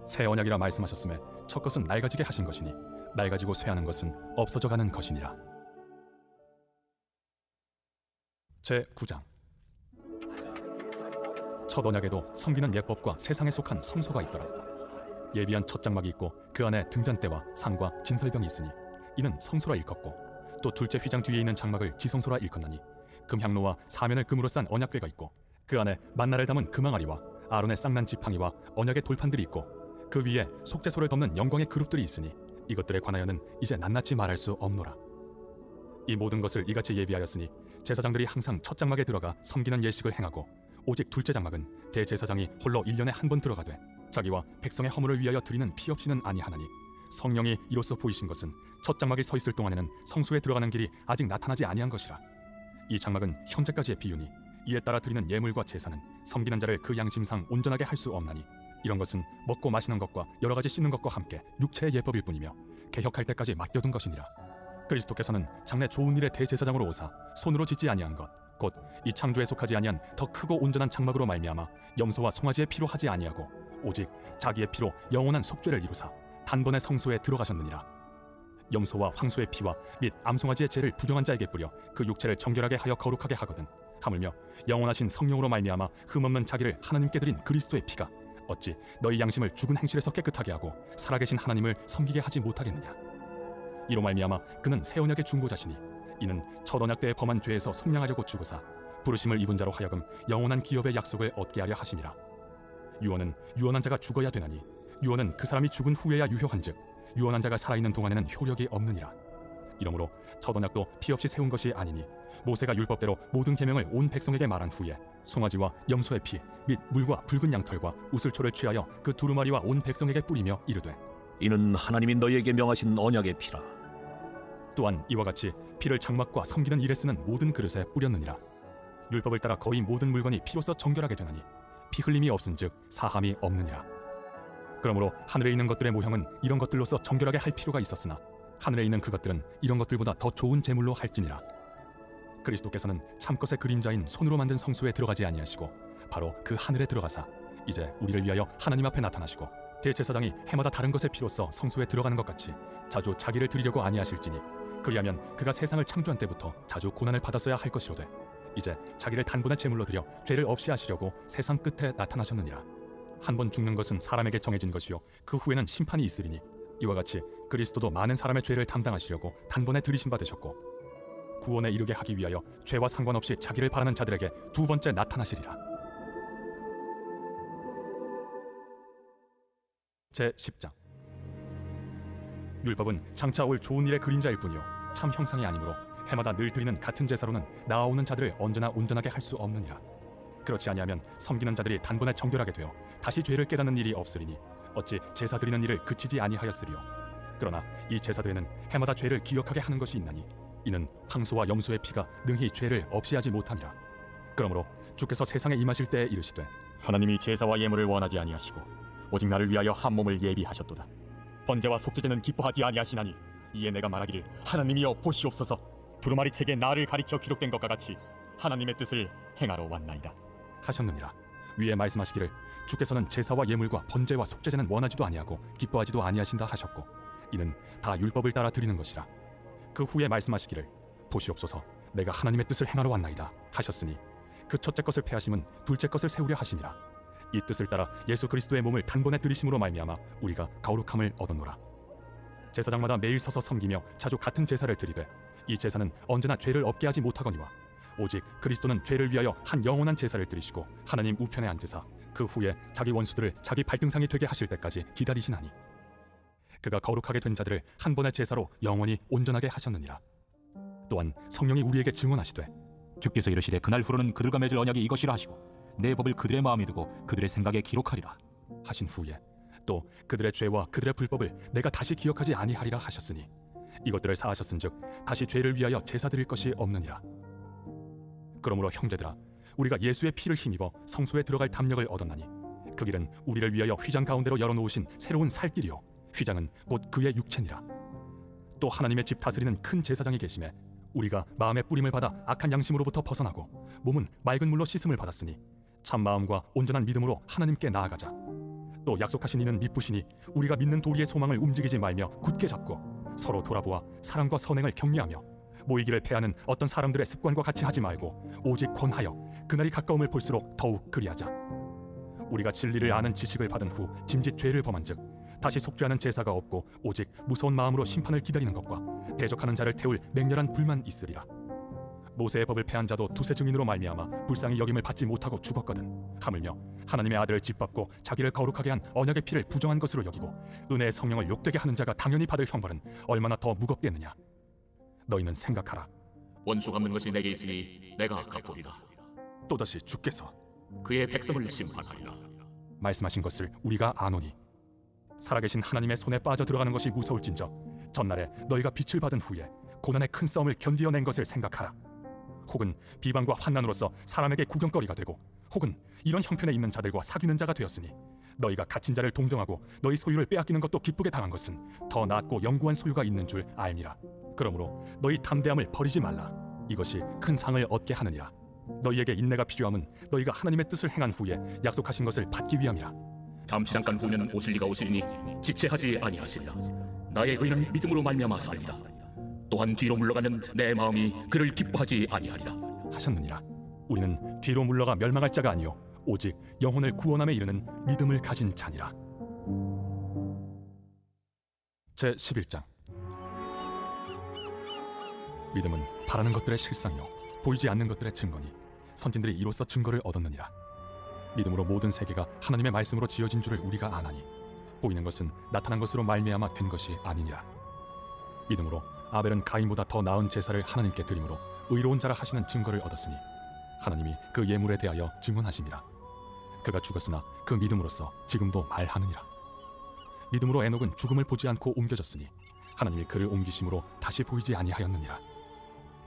새 언약이라 말씀하셨음에 첫 것은 낡아지게 하신 것이니 낡아지고 쇠하는 것은 없어져가는 것이니라. 제9장. 첫 언약에도 섬기는 예법과 세상에 속한 성소가 있더라. 예비한 첫 장막이 있고 그 안에 등잔대와 상과 진설병이 있으니 이는 성소라 일컫고 또 둘째 휘장 뒤에 있는 장막을 지성소라 일컫나니 금향로와 사면을 금으로 싼 언약궤가 있고 그 안에 만나를 담은 금항아리와 아론의 쌍난 지팡이와 언약의 돌판들이 있고 그 위에 속죄소를 덮는 영광의 그룹들이 있으니 이것들에 관하여는 이제 낱낱이 말할 수 없노라. 이 모든 것을 이같이 예비하였으니 제사장들이 항상 첫 장막에 들어가 섬기는 예식을 행하고 오직 둘째 장막은 대제사장이 홀로 1년에 한 번 들어가되 자기와 백성의 허물을 위하여 드리는 피 없이는 아니하나니 성령이 이로써 보이신 것은 첫 장막이 서 있을 동안에는 성소에 들어가는 길이 아직 나타나지 아니한 것이라. 이 장막은 현재까지의 비유니 이에 따라 드리는 예물과 제사는 섬기는 자를 그 양심상 온전하게 할 수 없나니 이런 것은 먹고 마시는 것과 여러 가지 씻는 것과 함께 육체의 예법일 뿐이며 개혁할 때까지 맡겨둔 것이니라. 그리스도께서는 장래 좋은 일의 대제사장으로 오사 손으로 짓지 아니한 것 곧 이 창조에 속하지 아니한 더 크고 온전한 장막으로 말미암아 염소와 송아지의 피로 하지 아니하고 오직 자기의 피로 영원한 속죄를 이루사 단번에 성소에 들어가셨느니라. 염소와 황소의 피와 및 암송아지의 죄를 부정한 자에게 뿌려 그 육체를 정결하게 하여 거룩하게 하거든 하물며 영원하신 성령으로 말미암아 흠없는 자기를 하나님께 드린 그리스도의 피가 어찌 너희 양심을 죽은 행실에서 깨끗하게 하고 살아계신 하나님을 섬기게 하지 못하겠느냐. 이로 말미암아 그는 새 언약의 중보자시니 이는 첫 언약 때에 범한 죄에서 속량하려고 죽으사 부르심을 입은 자로 하여금 영원한 기업의 약속을 얻게 하려 하심이라. 유언은 유언한 자가 죽어야 되나니 유언은 그 사람이 죽은 후에야 유효한즉 유언한 자가 살아있는 동안에는 효력이 없느니라. 이러므로 첫 언약도 피 없이 세운 것이 아니니 모세가 율법대로 모든 계명을 온 백성에게 말한 후에 송아지와 염소의 피 및 물과 붉은 양털과 우슬초를 취하여 그 두루마리와 온 백성에게 뿌리며 이르되 이는 하나님이 너희에게 명하신 언약의 피라. 또한 이와 같이 피를 장막과 섬기는 일에 쓰는 모든 그릇에 뿌렸느니라. 율법을 따라 거의 모든 물건이 피로써 정결하게 되나니 피 흘림이 없은즉 사함이 없느니라. 그러므로 하늘에 있는 것들의 모형은 이런 것들로서 정결하게 할 필요가 있었으나 하늘에 있는 그것들은 이런 것들보다 더 좋은 제물로 할지니라. 그리스도께서는 참것의 그림자인 손으로 만든 성소에 들어가지 아니하시고 바로 그 하늘에 들어가사 이제 우리를 위하여 하나님 앞에 나타나시고 대제사장이 해마다 다른 것의 피로써 성소에 들어가는 것 같이 자주 자기를 드리려고 아니하실지니 그리하면 그가 세상을 창조한 때부터 자주 고난을 받았어야 할 것이로되 이제 자기를 단번에 제물로 드려 죄를 없이 하시려고 세상 끝에 나타나셨느니라. 한 번 죽는 것은 사람에게 정해진 것이요 그 후에는 심판이 있으리니 이와 같이 그리스도도 많은 사람의 죄를 담당하시려고 단번에 들이심 받으셨고 구원에 이르게 하기 위하여 죄와 상관없이 자기를 바라는 자들에게 두 번째 나타나시리라. 제10장. 율법은 장차 올 좋은 일의 그림자일 뿐이요 참 형상이 아니므로 해마다 늘 드리는 같은 제사로는 나아오는 자들을 언제나 온전하게 할 수 없느니라. 그렇지 아니하면 섬기는 자들이 단번에 정결하게 되어 다시 죄를 깨닫는 일이 없으리니 어찌 제사 드리는 일을 그치지 아니하였으리요. 그러나 이 제사들에는 해마다 죄를 기억하게 하는 것이 있나니 이는 황소와 염소의 피가 능히 죄를 없이 하지 못함이라. 그러므로 주께서 세상에 임하실 때에 이르시되 하나님이 제사와 예물을 원하지 아니하시고 오직 나를 위하여 한 몸을 예비하셨도다. 번제와 속죄제는 기뻐하지 아니하시나니 이에 내가 말하기를 하나님이여 보시옵소서. 두루마리 책에 나를 가리켜 기록된 것과 같이 하나님의 뜻을 행하러 왔나이다 하셨느니라. 위에 말씀하시기를 주께서는 제사와 예물과 번제와 속죄제는 원하지도 아니하고 기뻐하지도 아니하신다 하셨고 이는 다 율법을 따라 드리는 것이라. 그 후에 말씀하시기를 보시옵소서 내가 하나님의 뜻을 행하러 왔나이다 하셨으니 그 첫째 것을 폐하심은 둘째 것을 세우려 하심이라. 이 뜻을 따라 예수 그리스도의 몸을 단번에 들이심으로 말미암아 우리가 거룩함을 얻었노라. 제사장마다 매일 서서 섬기며 자주 같은 제사를 드리되 이 제사는 언제나 죄를 없게 하지 못하거니와 오직 그리스도는 죄를 위하여 한 영원한 제사를 드리시고 하나님 우편에 앉으사 그 후에 자기 원수들을 자기 발등상이 되게 하실 때까지 기다리시나니 그가 거룩하게 된 자들을 한 번의 제사로 영원히 온전하게 하셨느니라. 또한 성령이 우리에게 증언하시되 주께서 이르시되 그날 후로는 그들과 맺을 언약이 이것이라 하시고 내 법을 그들의 마음에 두고 그들의 생각에 기록하리라 하신 후에 또 그들의 죄와 그들의 불법을 내가 다시 기억하지 아니하리라 하셨으니 이것들을 사하셨은즉 다시 죄를 위하여 제사 드릴 것이 없느니라. 그러므로 형제들아 우리가 예수의 피를 힘입어 성소에 들어갈 담력을 얻었나니 그 길은 우리를 위하여 휘장 가운데로 열어놓으신 새로운 살 길이요 휘장은 곧 그의 육체니라. 또 하나님의 집 다스리는 큰 제사장이 계심에 우리가 마음의 뿌림을 받아 악한 양심으로부터 벗어나고 몸은 맑은 물로 씻음을 받았으니 참 마음과 온전한 믿음으로 하나님께 나아가자. 또 약속하신 이는 미쁘시니 우리가 믿는 도리의 소망을 움직이지 말며 굳게 잡고 서로 돌아보아 사랑과 선행을 격려하며 모이기를 패하는 어떤 사람들의 습관과 같이 하지 말고 오직 권하여 그날이 가까움을 볼수록 더욱 그리하자. 우리가 진리를 아는 지식을 받은 후 짐짓 죄를 범한즉 다시 속죄하는 제사가 없고 오직 무서운 마음으로 심판을 기다리는 것과 대적하는 자를 태울 맹렬한 불만 있으리라. 모세의 법을 폐한 자도 두세 증인으로 말미암아 불쌍히 여김을 받지 못하고 죽었거든. 하물며 하나님의 아들을 짓밟고 자기를 거룩하게 한 언약의 피를 부정한 것으로 여기고 은혜의 성령을 욕되게 하는 자가 당연히 받을 형벌은 얼마나 더 무겁겠느냐. 너희는 생각하라. 원수 갚는 것이 내게 있으니 내가 갚으리라. 또다시 주께서 그의 백성을 심판하리라. 말씀하신 것을 우리가 아노니 살아계신 하나님의 손에 빠져 들어가는 것이 무서울진저 전날에 너희가 빛을 받은 후에 고난의 큰 싸움을 견디어낸 것을 생각하라. 혹은 비방과 환난으로서 사람에게 구경거리가 되고 혹은 이런 형편에 있는 자들과 사귀는 자가 되었으니 너희가 갇힌 자를 동정하고 너희 소유를 빼앗기는 것도 기쁘게 당한 것은 더 낫고 영구한 소유가 있는 줄 알미라. 그러므로 너희 담대함을 버리지 말라. 이것이 큰 상을 얻게 하느니라. 너희에게 인내가 필요함은 너희가 하나님의 뜻을 행한 후에 약속하신 것을 받기 위함이라. 잠시 잠깐 후면 오실 리가 오시리니 지체하지 아니하시리라. 나의 의는 믿음으로 말미암아 살리라. 또한 뒤로 물러가면 내 마음이 그를 기뻐하지 아니하리라 하셨느니라. 우리는 뒤로 물러가 멸망할 자가 아니요 오직 영혼을 구원함에 이르는 믿음을 가진 자니라. 제11장. 믿음은 바라는 것들의 실상이요 보이지 않는 것들의 증거니 선진들이 이로써 증거를 얻었느니라. 믿음으로 모든 세계가 하나님의 말씀으로 지어진 줄을 우리가 아나니 보이는 것은 나타난 것으로 말미암아 된 것이 아니니라. 믿음으로 아벨은 가인보다 더 나은 제사를 하나님께 드림으로 의로운 자라 하시는 증거를 얻었으니 하나님이 그 예물에 대하여 증언하심이라. 그가 죽었으나 그 믿음으로써 지금도 말하느니라. 믿음으로 에녹은 죽음을 보지 않고 옮겨졌으니 하나님이 그를 옮기심으로 다시 보이지 아니하였느니라.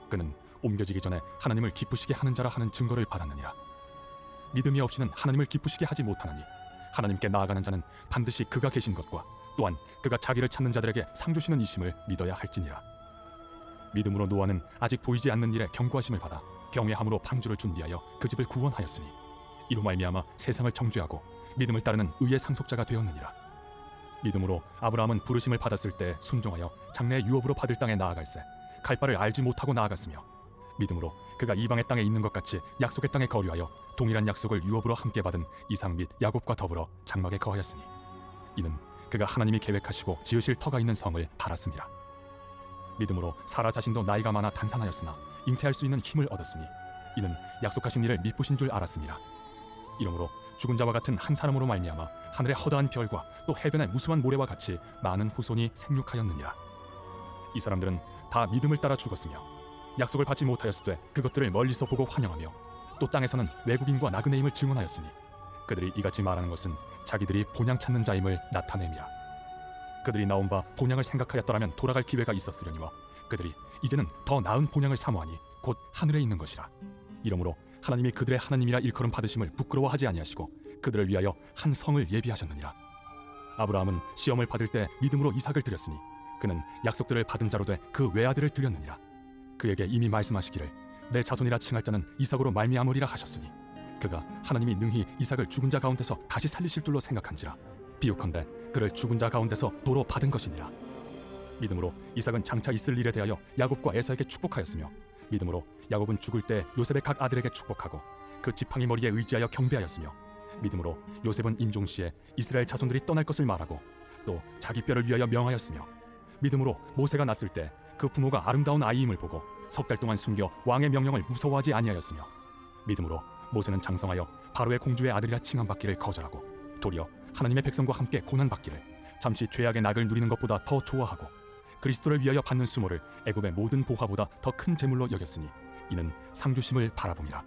그는 옮겨지기 전에 하나님을 기쁘시게 하는 자라 하는 증거를 받았느니라. 믿음이 없이는 하나님을 기쁘시게 하지 못하나니 하나님께 나아가는 자는 반드시 그가 계신 것과 또한 그가 자기를 찾는 자들에게 상 주시는 이심을 믿어야 할지니라. 믿음으로 노아는 아직 보이지 않는 일에 경고하심을 받아 경외함으로 방주를 준비하여 그 집을 구원하였으니 이로 말미암아 세상을 정죄하고 믿음을 따르는 의의 상속자가 되었느니라. 믿음으로 아브라함은 부르심을 받았을 때 순종하여 장래의 유업으로 받을 땅에 나아갈새 갈 바를 알지 못하고 나아갔으며 믿음으로 그가 이방의 땅에 있는 것 같이 약속의 땅에 거류하여 동일한 약속을 유업으로 함께 받은 이삭 및 야곱과 더불어 장막에 거하였으니 이는 그가 하나님이 계획하시고 지으실 터가 있는 성을 바랐습니다. 믿음으로 사라 자신도 나이가 많아 단산하였으나 잉태할 수 있는 힘을 얻었으니 이는 약속하신 일을 미쁘신 줄 알았습니다. 이러므로 죽은 자와 같은 한 사람으로 말미암아 하늘의 허다한 별과 또 해변의 무수한 모래와 같이 많은 후손이 생육하였느니라. 이 사람들은 다 믿음을 따라 죽었으며 약속을 받지 못하였으되 그것들을 멀리서 보고 환영하며 또 땅에서는 외국인과 나그네임을 증언하였으니 그들이 이같이 말하는 것은 자기들이 본향 찾는 자임을 나타냄이라. 그들이 나온 바 본향을 생각하였더라면 돌아갈 기회가 있었으려니와 그들이 이제는 더 나은 본향을 사모하니 곧 하늘에 있는 것이라. 이러므로 하나님이 그들의 하나님이라 일컬음 받으심을 부끄러워하지 아니하시고 그들을 위하여 한 성을 예비하셨느니라. 아브라함은 시험을 받을 때 믿음으로 이삭을 드렸으니 그는 약속들을 받은 자로 돼 그 외아들을 드렸느니라. 그에게 이미 말씀하시기를 내 자손이라 칭할 자는 이삭으로 말미암으리라 하셨으니 그가 하나님이 능히 이삭을 죽은 자 가운데서 다시 살리실 줄로 생각한지라. 비유컨대 그를 죽은 자 가운데서 도로 받은 것이니라. 믿음으로 이삭은 장차 있을 일에 대하여 야곱과 에서에게 축복하였으며 믿음으로 야곱은 죽을 때 요셉의 각 아들에게 축복하고 그 지팡이 머리에 의지하여 경배하였으며 믿음으로 요셉은 임종시에 이스라엘 자손들이 떠날 것을 말하고 또 자기 뼈를 위하여 명하였으며 믿음으로 모세가 났을 때 그 부모가 아름다운 아이임을 보고 석 달 동안 숨겨 왕의 명령을 무서워하지 아니하였으며 믿음으로 모세는 장성하여 바로의 공주의 아들이라 칭함받기를 거절하고 도리어 하나님의 백성과 함께 고난받기를 잠시 죄악의 낙을 누리는 것보다 더 좋아하고 그리스도를 위하여 받는 수모를 애굽의 모든 보화보다 더 큰 재물로 여겼으니 이는 상주심을 바라봄이라.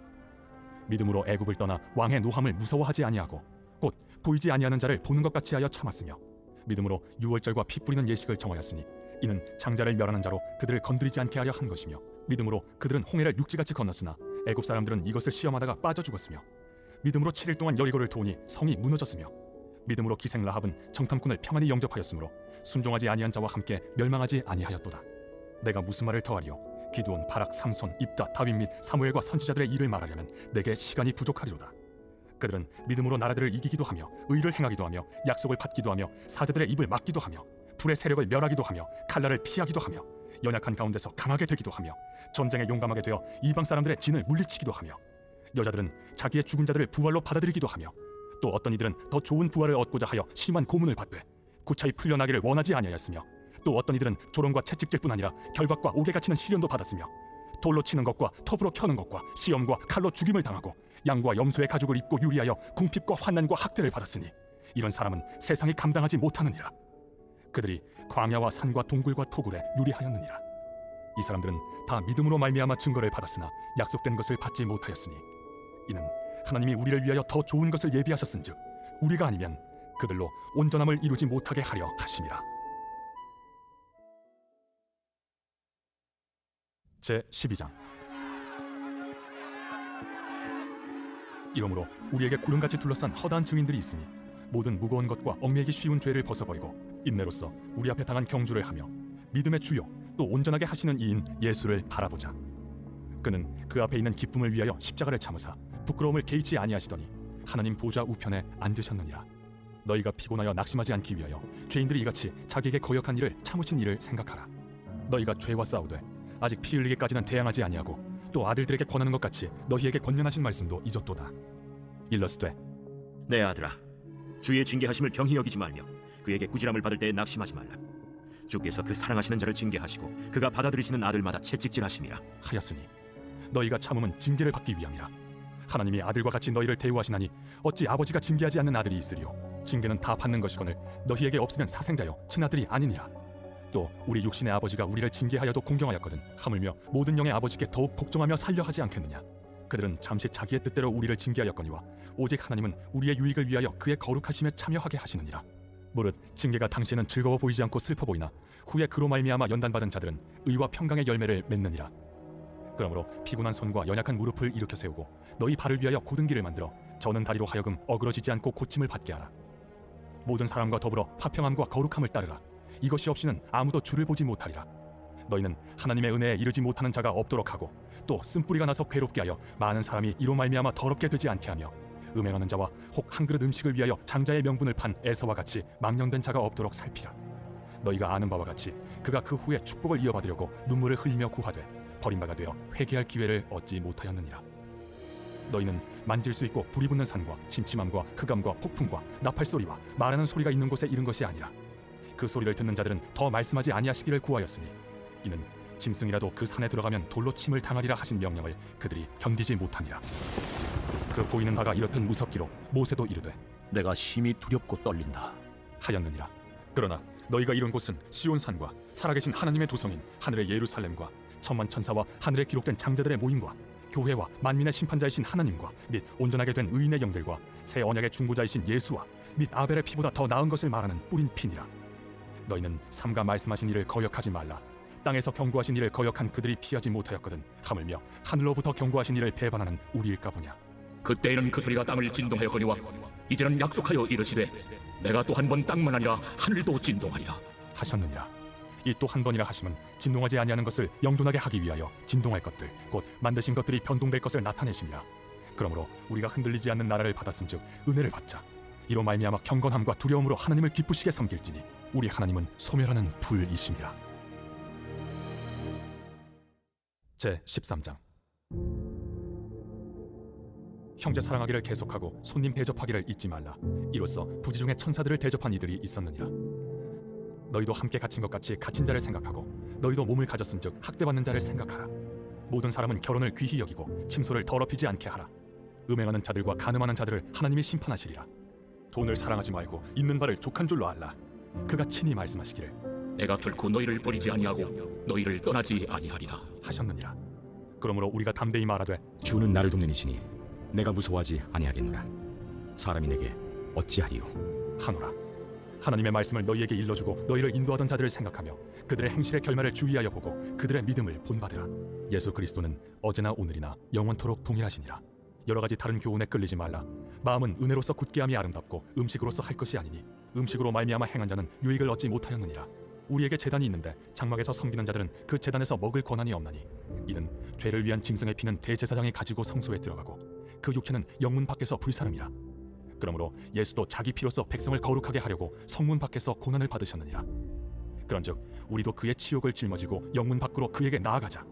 믿음으로 애굽을 떠나 왕의 노함을 무서워하지 아니하고 곧 보이지 아니하는 자를 보는 것 같이 하여 참았으며 믿음으로 유월절과 피 뿌리는 예식을 정하였으니 이는 장자를 멸하는 자로 그들을 건드리지 않게 하려 한 것이며 믿음으로 그들은 홍해를 육지같이 건넜으나 애굽 사람들은 이것을 시험하다가 빠져 죽었으며 믿음으로 7일 동안 여리고를 도우니 성이 무너졌으며 믿음으로 기생 라합은 정탐꾼을 평안히 영접하였으므로 순종하지 아니한 자와 함께 멸망하지 아니하였도다. 내가 무슨 말을 더하리요? 기드온, 바락, 삼손, 입다, 다윗 및 사무엘과 선지자들의 일을 말하려면 내게 시간이 부족하리로다. 그들은 믿음으로 나라들을 이기기도 하며 의를 행하기도 하며 약속을 받기도 하며 사제들의 입을 막기도 하며 불의 세력을 멸하기도 하며 칼날을 피하기도 하며 연약한 가운데서 강하게 되기도 하며 전쟁에 용감하게 되어 이방 사람들의 진을 물리치기도 하며 여자들은 자기의 죽은 자들을 부활로 받아들이기도 하며 또 어떤 이들은 더 좋은 부활을 얻고자 하여 심한 고문을 받되 고차히 풀려나기를 원하지 아니하였으며 또 어떤 이들은 조롱과 채찍질뿐 아니라 결박과 옥에 갇히는 시련도 받았으며 돌로 치는 것과 톱으로 켜는 것과 시험과 칼로 죽임을 당하고 양과 염소의 가죽을 입고 유리하여 궁핍과 환난과 학대를 받았으니 이런 사람은 세상이 감당하지 못하느니라. 그들이 광야와 산과 동굴과 토굴에 유리하였느니라. 이 사람들은 다 믿음으로 말미암아 증거를 받았으나 약속된 것을 받지 못하였으니 이는 하나님이 우리를 위하여 더 좋은 것을 예비하셨은즉 우리가 아니면 그들로 온전함을 이루지 못하게 하려 하심이라. 제 12장. 이러므로 우리에게 구름같이 둘러싼 허다한 증인들이 있으니 모든 무거운 것과 얽매이기 쉬운 죄를 벗어버리고 인내로써 우리 앞에 당한 경주를 하며 믿음의 주요 또 온전하게 하시는 이인 예수를 바라보자. 그는 그 앞에 있는 기쁨을 위하여 십자가를 참으사 부끄러움을 개의치 아니하시더니 하나님 보좌 우편에 앉으셨느니라. 너희가 피곤하여 낙심하지 않기 위하여 죄인들이 이같이 자기에게 거역한 일을 참으신 일을 생각하라. 너희가 죄와 싸우되 아직 피 흘리기까지는 대항하지 아니하고 또 아들들에게 권하는 것 같이 너희에게 권면하신 말씀도 잊었도다. 일러스되 내 아들아, 주의 징계하심을 경히 여기지 말며 그에게 꾸지람을 받을 때에 낙심하지 말라. 주께서 그 사랑하시는 자를 징계하시고 그가 받아들이시는 아들마다 채찍질하심이라. 하였으니 너희가 참음은 징계를 받기 위함이라. 하나님이 아들과 같이 너희를 대우하시나니 어찌 아버지가 징계하지 않는 아들이 있으리요. 징계는 다 받는 것이거늘 너희에게 없으면 사생자요 친아들이 아니니라. 또 우리 육신의 아버지가 우리를 징계하여도 공경하였거든 하물며 모든 영의 아버지께 더욱 복종하며 살려 하지 않겠느냐. 그들은 잠시 자기의 뜻대로 우리를 징계하였거니와 오직 하나님은 우리의 유익을 위하여 그의 거룩하심에 참여하게 하시느니라. 무릇 징계가 당시에는 즐거워 보이지 않고 슬퍼 보이나 후에 그로 말미암아 연단받은 자들은 의와 평강의 열매를 맺느니라. 그러므로 피곤한 손과 연약한 무릎을 일으켜 세우고 너희 발을 위하여 곧은 길을 만들어 저는 다리로 하여금 어그러지지 않고 고침을 받게 하라. 모든 사람과 더불어 화평함과 거룩함을 따르라. 이것이 없이는 아무도 주를 보지 못하리라. 너희는 하나님의 은혜에 이르지 못하는 자가 없도록 하고 또 쓴뿌리가 나서 괴롭게 하여 많은 사람이 이로 말미암아 더럽게 되지 않게 하며 음행하는 자와 혹 한 그릇 음식을 위하여 장자의 명분을 판 에서와 같이 망령된 자가 없도록 살피라. 너희가 아는 바와 같이 그가 그 후에 축복을 이어받으려고 눈물을 흘리며 구하되 버림바가 되어 회개할 기회를 얻지 못하였느니라. 너희는 만질 수 있고 불이 붙는 산과 침침함과 흑암과 폭풍과 나팔 소리와 말하는 소리가 있는 곳에 이른 것이 아니라 그 소리를 듣는 자들은 더 말씀하지 아니하시기를 구하였으니 이는 짐승이라도 그 산에 들어가면 돌로 침을 당하리라 하신 명령을 그들이 견디지 못하니라. 그 보이는 바가 이렇듯 무섭기로 모세도 이르되 내가 심히 두렵고 떨린다 하였느니라. 그러나 너희가 이룬 곳은 시온산과 살아계신 하나님의 도성인 하늘의 예루살렘과 천만 천사와 하늘에 기록된 장자들의 모임과 교회와 만민의 심판자이신 하나님과 및 온전하게 된 의인의 영들과 새 언약의 중보자이신 예수와 및 아벨의 피보다 더 나은 것을 말하는 뿌린 피니라. 너희는 삼가 말씀하신 이를 거역하지 말라. 땅에서 경고하신 이를 거역한 그들이 피하지 못하였거든 하물며 하늘로부터 경고하신 이를 배반하는 우리일까 보냐. 그때에는 그 소리가 땅을 진동하였거니와 이제는 약속하여 이르시되 내가 또 한 번 땅만 아니라 하늘도 진동하리라 하셨느니라. 이 또 한 번이라 하심은 진동하지 아니하는 것을 영존하게 하기 위하여 진동할 것들 곧 만드신 것들이 변동될 것을 나타내심이라. 그러므로 우리가 흔들리지 않는 나라를 받았은즉 은혜를 받자. 이로 말미암아 경건함과 두려움으로 하나님을 기쁘시게 섬길지니 우리 하나님은 소멸하는 불이심이라. 제 13장. 형제 사랑하기를 계속하고 손님 대접하기를 잊지 말라. 이로써 부지 중에 천사들을 대접한 이들이 있었느니라. 너희도 함께 갇힌 것 같이 갇힌 자를 생각하고 너희도 몸을 가졌은즉 학대받는 자를 생각하라. 모든 사람은 결혼을 귀히 여기고 침소를 더럽히지 않게 하라. 음행하는 자들과 간음하는 자들을 하나님이 심판하시리라. 돈을 사랑하지 말고 있는 바를 족한 줄로 알라. 그가 친히 말씀하시기를 내가 결코 너희를 버리지 아니하고 너희를 떠나지 아니하리라 하셨느니라. 그러므로 우리가 담대히 말하되 주는 나를 돕는 이시니 내가 무서워하지 아니하겠노라. 사람이 내게 어찌하리요 하노라. 하나님의 말씀을 너희에게 일러주고 너희를 인도하던 자들을 생각하며 그들의 행실의 결말을 주의하여 보고 그들의 믿음을 본받으라. 예수 그리스도는 어제나 오늘이나 영원토록 동일하시니라. 여러 가지 다른 교훈에 끌리지 말라. 마음은 은혜로서 굳게함이 아름답고 음식으로서 할 것이 아니니 음식으로 말미암아 행한 자는 유익을 얻지 못하였느니라. 우리에게 제단이 있는데 장막에서 섬기는 자들은 그 제단에서 먹을 권한이 없나니 이는 죄를 위한 짐승의 피는 대제사장이 가지고 성소에 들어가고 그 육체는 영문 밖에서 불사름이라. 그러므로 예수도 자기 피로서 백성을 거룩하게 하려고 성문 밖에서 고난을 받으셨느니라. 그런즉 우리도 그의 치욕을 짊어지고 영문 밖으로 그에게 나아가자.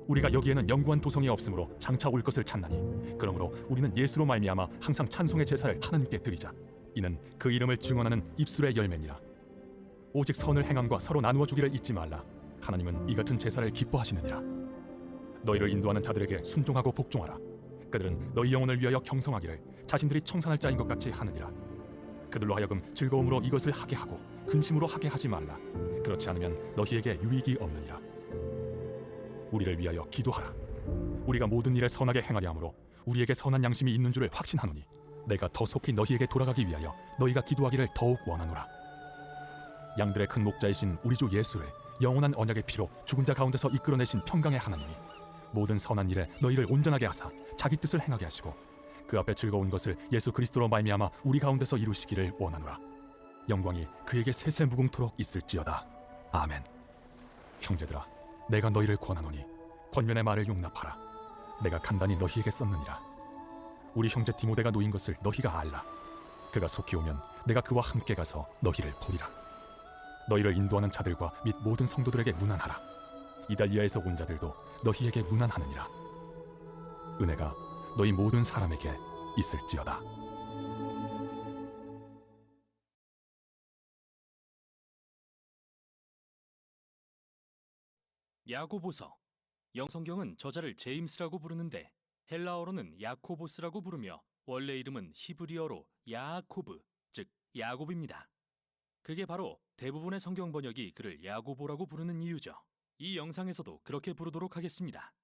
우리가 여기에는 영구한 도성이 없으므로 장차 올 것을 찾나니 그러므로 우리는 예수로 말미암아 항상 찬송의 제사를 하나님께 드리자. 이는 그 이름을 증언하는 입술의 열매니라. 오직 선을 행함과 서로 나누어 주기를 잊지 말라. 하나님은 이 같은 제사를 기뻐하시느니라. 너희를 인도하는 자들에게 순종하고 복종하라. 그들은 너희 영혼을 위하여 경성하기를 자신들이 청산할 자인 것 같이 하느니라. 그들로 하여금 즐거움으로 이것을 하게 하고 근심으로 하게 하지 말라. 그렇지 않으면 너희에게 유익이 없느니라. 우리를 위하여 기도하라. 우리가 모든 일에 선하게 행하려 하므로 우리에게 선한 양심이 있는 줄을 확신하노니 내가 더 속히 너희에게 돌아가기 위하여 너희가 기도하기를 더욱 원하노라. 양들의 큰 목자이신 우리 주 예수를 영원한 언약의 피로 죽은 자 가운데서 이끌어내신 평강의 하나님이 모든 선한 일에 너희를 온전하게 하사 자기 뜻을 행하게 하시고 그 앞에 즐거운 것을 예수 그리스도로 말미암아 우리 가운데서 이루시기를 원하노라. 영광이 그에게 세세 무궁토록 있을지어다. 아멘. 형제들아, 내가 너희를 권하노니 권면의 말을 용납하라. 내가 간단히 너희에게 썼느니라. 우리 형제 디모데가 놓인 것을 너희가 알라. 그가 속히 오면 내가 그와 함께 가서 너희를 보리라. 너희를 인도하는 자들과 및 모든 성도들에게 문안하라. 이달리아에서 온 자들도 너희에게 문안하느니라. 은혜가 너희 모든 사람에게 있을지어다. 야고보서. 영성경은 저자를 제임스라고 부르는데 헬라어로는 야코보스라고 부르며 원래 이름은 히브리어로 야아코브, 즉 야곱입니다. 그게 바로 대부분의 성경 번역이 그를 야고보라고 부르는 이유죠. 이 영상에서도 그렇게 부르도록 하겠습니다.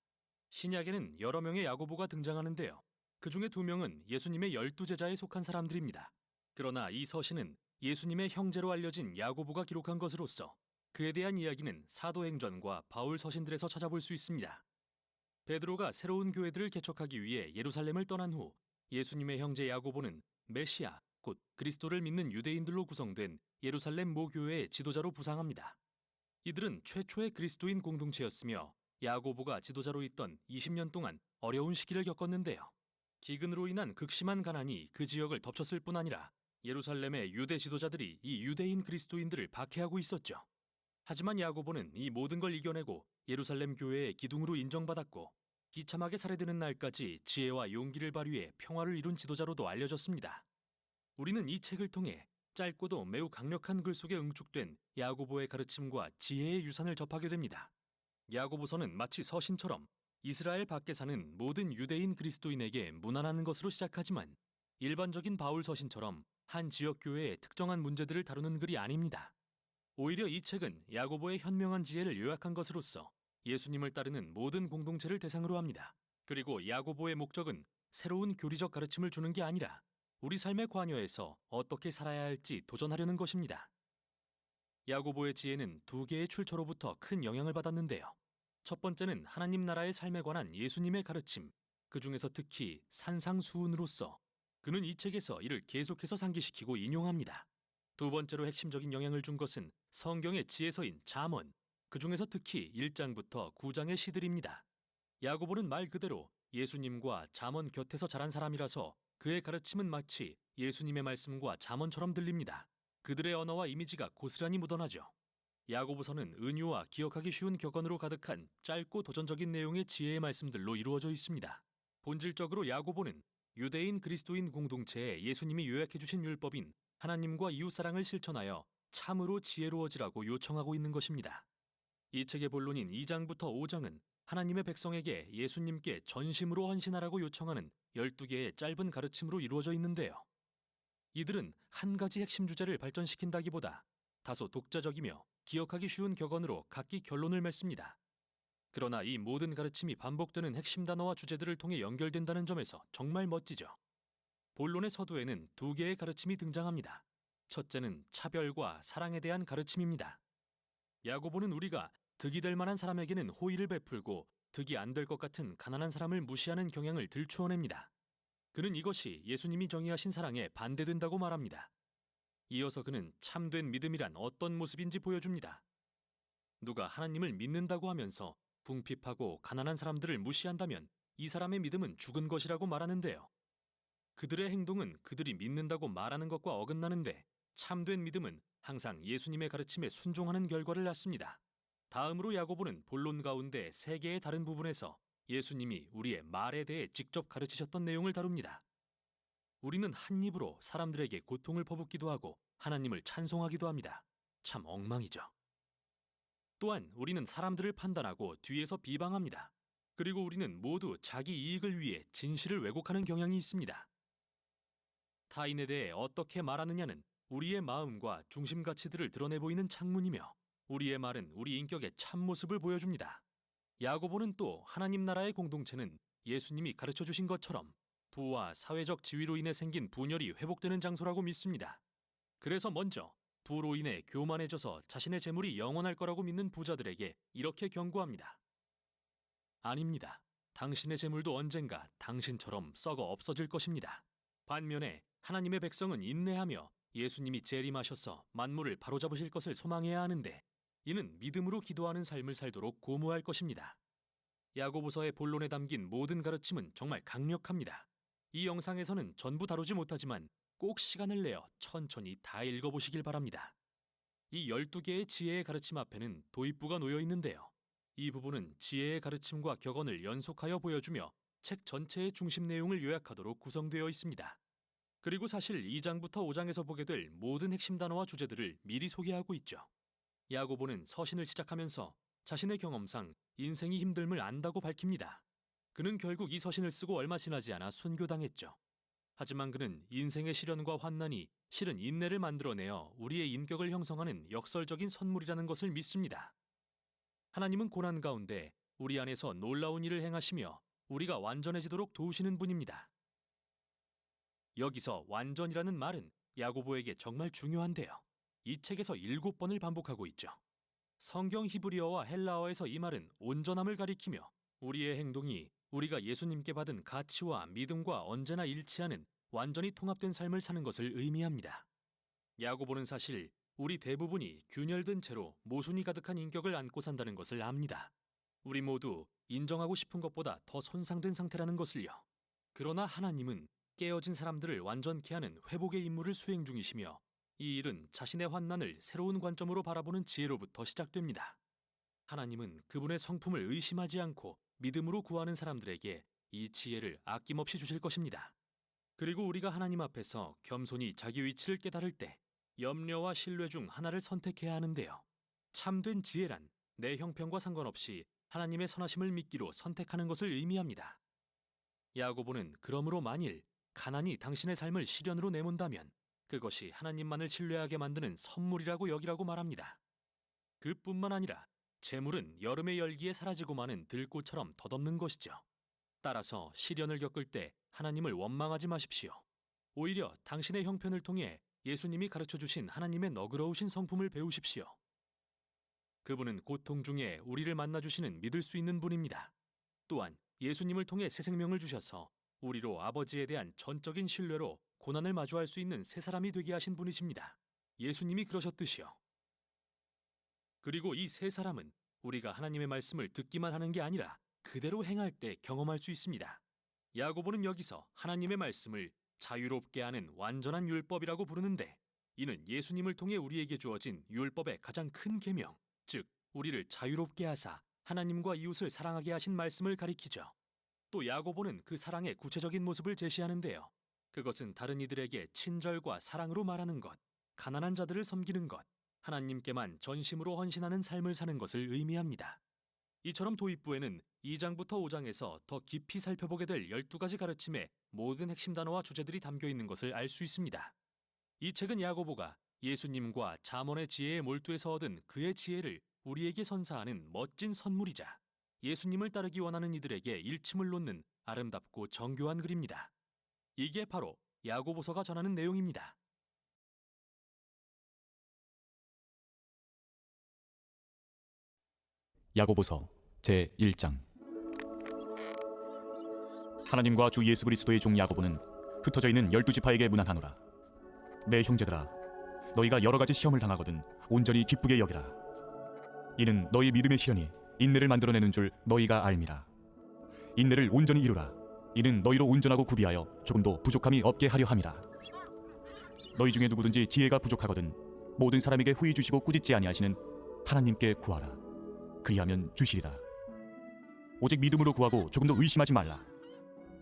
신약에는 여러 명의 야고보가 등장하는데요. 그 중에 2명은 예수님의 12제자에 속한 사람들입니다. 그러나 이 서신은 예수님의 형제로 알려진 야고보가 기록한 것으로서 그에 대한 이야기는 사도행전과 바울 서신들에서 찾아볼 수 있습니다. 베드로가 새로운 교회들을 개척하기 위해 예루살렘을 떠난 후 예수님의 형제 야고보는 메시아, 곧 그리스도를 믿는 유대인들로 구성된 예루살렘 모교회의 지도자로 부상합니다. 이들은 최초의 그리스도인 공동체였으며 야고보가 지도자로 있던 20년 동안 어려운 시기를 겪었는데요. 기근으로 인한 극심한 가난이 그 지역을 덮쳤을 뿐 아니라 예루살렘의 유대 지도자들이 이 유대인 그리스도인들을 박해하고 있었죠. 하지만 야고보는 이 모든 걸 이겨내고 예루살렘 교회의 기둥으로 인정받았고 비참하게 살해되는 날까지 지혜와 용기를 발휘해 평화를 이룬 지도자로도 알려졌습니다. 우리는 이 책을 통해 짧고도 매우 강력한 글 속에 응축된 야고보의 가르침과 지혜의 유산을 접하게 됩니다. 야고보서는 마치 서신처럼 이스라엘 밖에 사는 모든 유대인 그리스도인에게 무난한 것으로 시작하지만 일반적인 바울 서신처럼 한 지역 교회의 특정한 문제들을 다루는 글이 아닙니다. 오히려 이 책은 야고보의 현명한 지혜를 요약한 것으로서 예수님을 따르는 모든 공동체를 대상으로 합니다. 그리고 야고보의 목적은 새로운 교리적 가르침을 주는 게 아니라 우리 삶의 관여에서 어떻게 살아야 할지 도전하려는 것입니다. 야고보의 지혜는 2개의 출처로부터 큰 영향을 받았는데요. 첫 번째는 하나님 나라의 삶에 관한 예수님의 가르침, 그 중에서 특히 산상수훈으로서 그는 이 책에서 이를 계속해서 상기시키고 인용합니다. 두 번째로 핵심적인 영향을 준 것은 성경의 지혜서인 잠언, 그 중에서 특히 1장부터 9장의 시들입니다. 야고보는 말 그대로 예수님과 잠언 곁에서 자란 사람이라서 그의 가르침은 마치 예수님의 말씀과 잠언처럼 들립니다. 그들의 언어와 이미지가 고스란히 묻어나죠. 야고보서는 은유와 기억하기 쉬운 격언으로 가득한 짧고 도전적인 내용의 지혜의 말씀들로 이루어져 있습니다. 본질적으로 야고보는 유대인 그리스도인 공동체에 예수님이 요약해 주신 율법인 하나님과 이웃사랑을 실천하여 참으로 지혜로워지라고 요청하고 있는 것입니다. 이 책의 본론인 2장부터 5장은 하나님의 백성에게 예수님께 전심으로 헌신하라고 요청하는 12개의 짧은 가르침으로 이루어져 있는데요. 이들은 한 가지 핵심 주제를 발전시킨다기보다 다소 독자적이며 기억하기 쉬운 격언으로 각기 결론을 맺습니다. 그러나 이 모든 가르침이 반복되는 핵심 단어와 주제들을 통해 연결된다는 점에서 정말 멋지죠. 본론의 서두에는 2개의 가르침이 등장합니다. 첫째는 차별과 사랑에 대한 가르침입니다. 야고보는 우리가 득이 될 만한 사람에게는 호의를 베풀고 득이 안 될 것 같은 가난한 사람을 무시하는 경향을 들추어냅니다. 그는 이것이 예수님이 정의하신 사랑에 반대된다고 말합니다. 이어서 그는 참된 믿음이란 어떤 모습인지 보여줍니다. 누가 하나님을 믿는다고 하면서 궁핍하고 가난한 사람들을 무시한다면 이 사람의 믿음은 죽은 것이라고 말하는데요. 그들의 행동은 그들이 믿는다고 말하는 것과 어긋나는데 참된 믿음은 항상 예수님의 가르침에 순종하는 결과를 낳습니다. 다음으로 야고보는 본론 가운데 3개의 다른 부분에서 예수님이 우리의 말에 대해 직접 가르치셨던 내용을 다룹니다. 우리는 한 입으로 사람들에게 고통을 퍼붓기도 하고 하나님을 찬송하기도 합니다. 참 엉망이죠. 또한 우리는 사람들을 판단하고 뒤에서 비방합니다. 그리고 우리는 모두 자기 이익을 위해 진실을 왜곡하는 경향이 있습니다. 타인에 대해 어떻게 말하느냐는 우리의 마음과 중심 가치들을 드러내 보이는 창문이며 우리의 말은 우리 인격의 참모습을 보여줍니다. 야고보는 또 하나님 나라의 공동체는 예수님이 가르쳐 주신 것처럼 부와 사회적 지위로 인해 생긴 분열이 회복되는 장소라고 믿습니다. 그래서 먼저 부로 인해 교만해져서 자신의 재물이 영원할 거라고 믿는 부자들에게 이렇게 경고합니다. 아닙니다. 당신의 재물도 언젠가 당신처럼 썩어 없어질 것입니다. 반면에 하나님의 백성은 인내하며 예수님이 재림하셔서 만물을 바로잡으실 것을 소망해야 하는데 이는 믿음으로 기도하는 삶을 살도록 고무할 것입니다. 야고보서의 본론에 담긴 모든 가르침은 정말 강력합니다. 이 영상에서는 전부 다루지 못하지만 꼭 시간을 내어 천천히 다 읽어보시길 바랍니다. 이 12개의 지혜의 가르침 앞에는 도입부가 놓여 있는데요. 이 부분은 지혜의 가르침과 격언을 연속하여 보여주며 책 전체의 중심 내용을 요약하도록 구성되어 있습니다. 그리고 사실 2장부터 5장에서 보게 될 모든 핵심 단어와 주제들을 미리 소개하고 있죠. 야고보는 서신을 시작하면서 자신의 경험상 인생이 힘듦을 안다고 밝힙니다. 그는 결국 이 서신을 쓰고 얼마 지나지 않아 순교당했죠. 하지만 그는 인생의 시련과 환난이 실은 인내를 만들어내어 우리의 인격을 형성하는 역설적인 선물이라는 것을 믿습니다. 하나님은 고난 가운데 우리 안에서 놀라운 일을 행하시며 우리가 완전해지도록 도우시는 분입니다. 여기서 완전이라는 말은 야고보에게 정말 중요한데요. 이 책에서 7번을 반복하고 있죠. 성경 히브리어와 헬라어에서 이 말은 온전함을 가리키며 우리의 행동이 우리가 예수님께 받은 가치와 믿음과 언제나 일치하는 완전히 통합된 삶을 사는 것을 의미합니다. 야고보는 사실 우리 대부분이 균열된 채로 모순이 가득한 인격을 안고 산다는 것을 압니다. 우리 모두 인정하고 싶은 것보다 더 손상된 상태라는 것을요. 그러나 하나님은 깨어진 사람들을 완전케 하는 회복의 임무를 수행 중이시며 이 일은 자신의 환난을 새로운 관점으로 바라보는 지혜로부터 시작됩니다. 하나님은 그분의 성품을 의심하지 않고 믿음으로 구하는 사람들에게 이 지혜를 아낌없이 주실 것입니다. 그리고 우리가 하나님 앞에서 겸손히 자기 위치를 깨달을 때 염려와 신뢰 중 하나를 선택해야 하는데요. 참된 지혜란 내 형편과 상관없이 하나님의 선하심을 믿기로 선택하는 것을 의미합니다. 야고보는 그러므로 만일 가난이 당신의 삶을 시련으로 내몬다면 그것이 하나님만을 신뢰하게 만드는 선물이라고 여기라고 말합니다. 그뿐만 아니라 재물은 여름의 열기에 사라지고 마는 들꽃처럼 덧없는 것이죠. 따라서 시련을 겪을 때 하나님을 원망하지 마십시오. 오히려 당신의 형편을 통해 예수님이 가르쳐주신 하나님의 너그러우신 성품을 배우십시오. 그분은 고통 중에 우리를 만나주시는 믿을 수 있는 분입니다. 또한 예수님을 통해 새 생명을 주셔서 우리로 아버지에 대한 전적인 신뢰로 고난을 마주할 수 있는 새 사람이 되게 하신 분이십니다. 예수님이 그러셨듯이요. 그리고 이 새 사람은 우리가 하나님의 말씀을 듣기만 하는 게 아니라 그대로 행할 때 경험할 수 있습니다. 야고보는 여기서 하나님의 말씀을 자유롭게 하는 완전한 율법이라고 부르는데 이는 예수님을 통해 우리에게 주어진 율법의 가장 큰 계명, 즉 우리를 자유롭게 하사 하나님과 이웃을 사랑하게 하신 말씀을 가리키죠. 또 야고보는 그 사랑의 구체적인 모습을 제시하는데요. 그것은 다른 이들에게 친절과 사랑으로 말하는 것, 가난한 자들을 섬기는 것, 하나님께만 전심으로 헌신하는 삶을 사는 것을 의미합니다. 이처럼 도입부에는 2장부터 5장에서 더 깊이 살펴보게 될 12가지 가르침의 모든 핵심 단어와 주제들이 담겨 있는 것을 알 수 있습니다. 이 책은 야고보가 예수님과 잠언의 지혜에 몰두해서 얻은 그의 지혜를 우리에게 선사하는 멋진 선물이자 예수님을 따르기 원하는 이들에게 일침을 놓는 아름답고 정교한 글입니다. 이게 바로 야고보서가 전하는 내용입니다. 야고보서 제1장. 하나님과 주 예수 그리스도의 종 야고보는 흩어져 있는 12지파에게 문안하노라. 내 형제들아, 너희가 여러 가지 시험을 당하거든 온전히 기쁘게 여기라. 이는 너희 믿음의 시련이 인내를 만들어내는 줄 너희가 알미라. 인내를 온전히 이루라. 이는 너희로 온전하고 구비하여 조금도 부족함이 없게 하려 함이라. 너희 중에 누구든지 지혜가 부족하거든 모든 사람에게 후히 주시고 꾸짖지 아니하시는 하나님께 구하라. 그리하면 주시리라. 오직 믿음으로 구하고 조금도 의심하지 말라.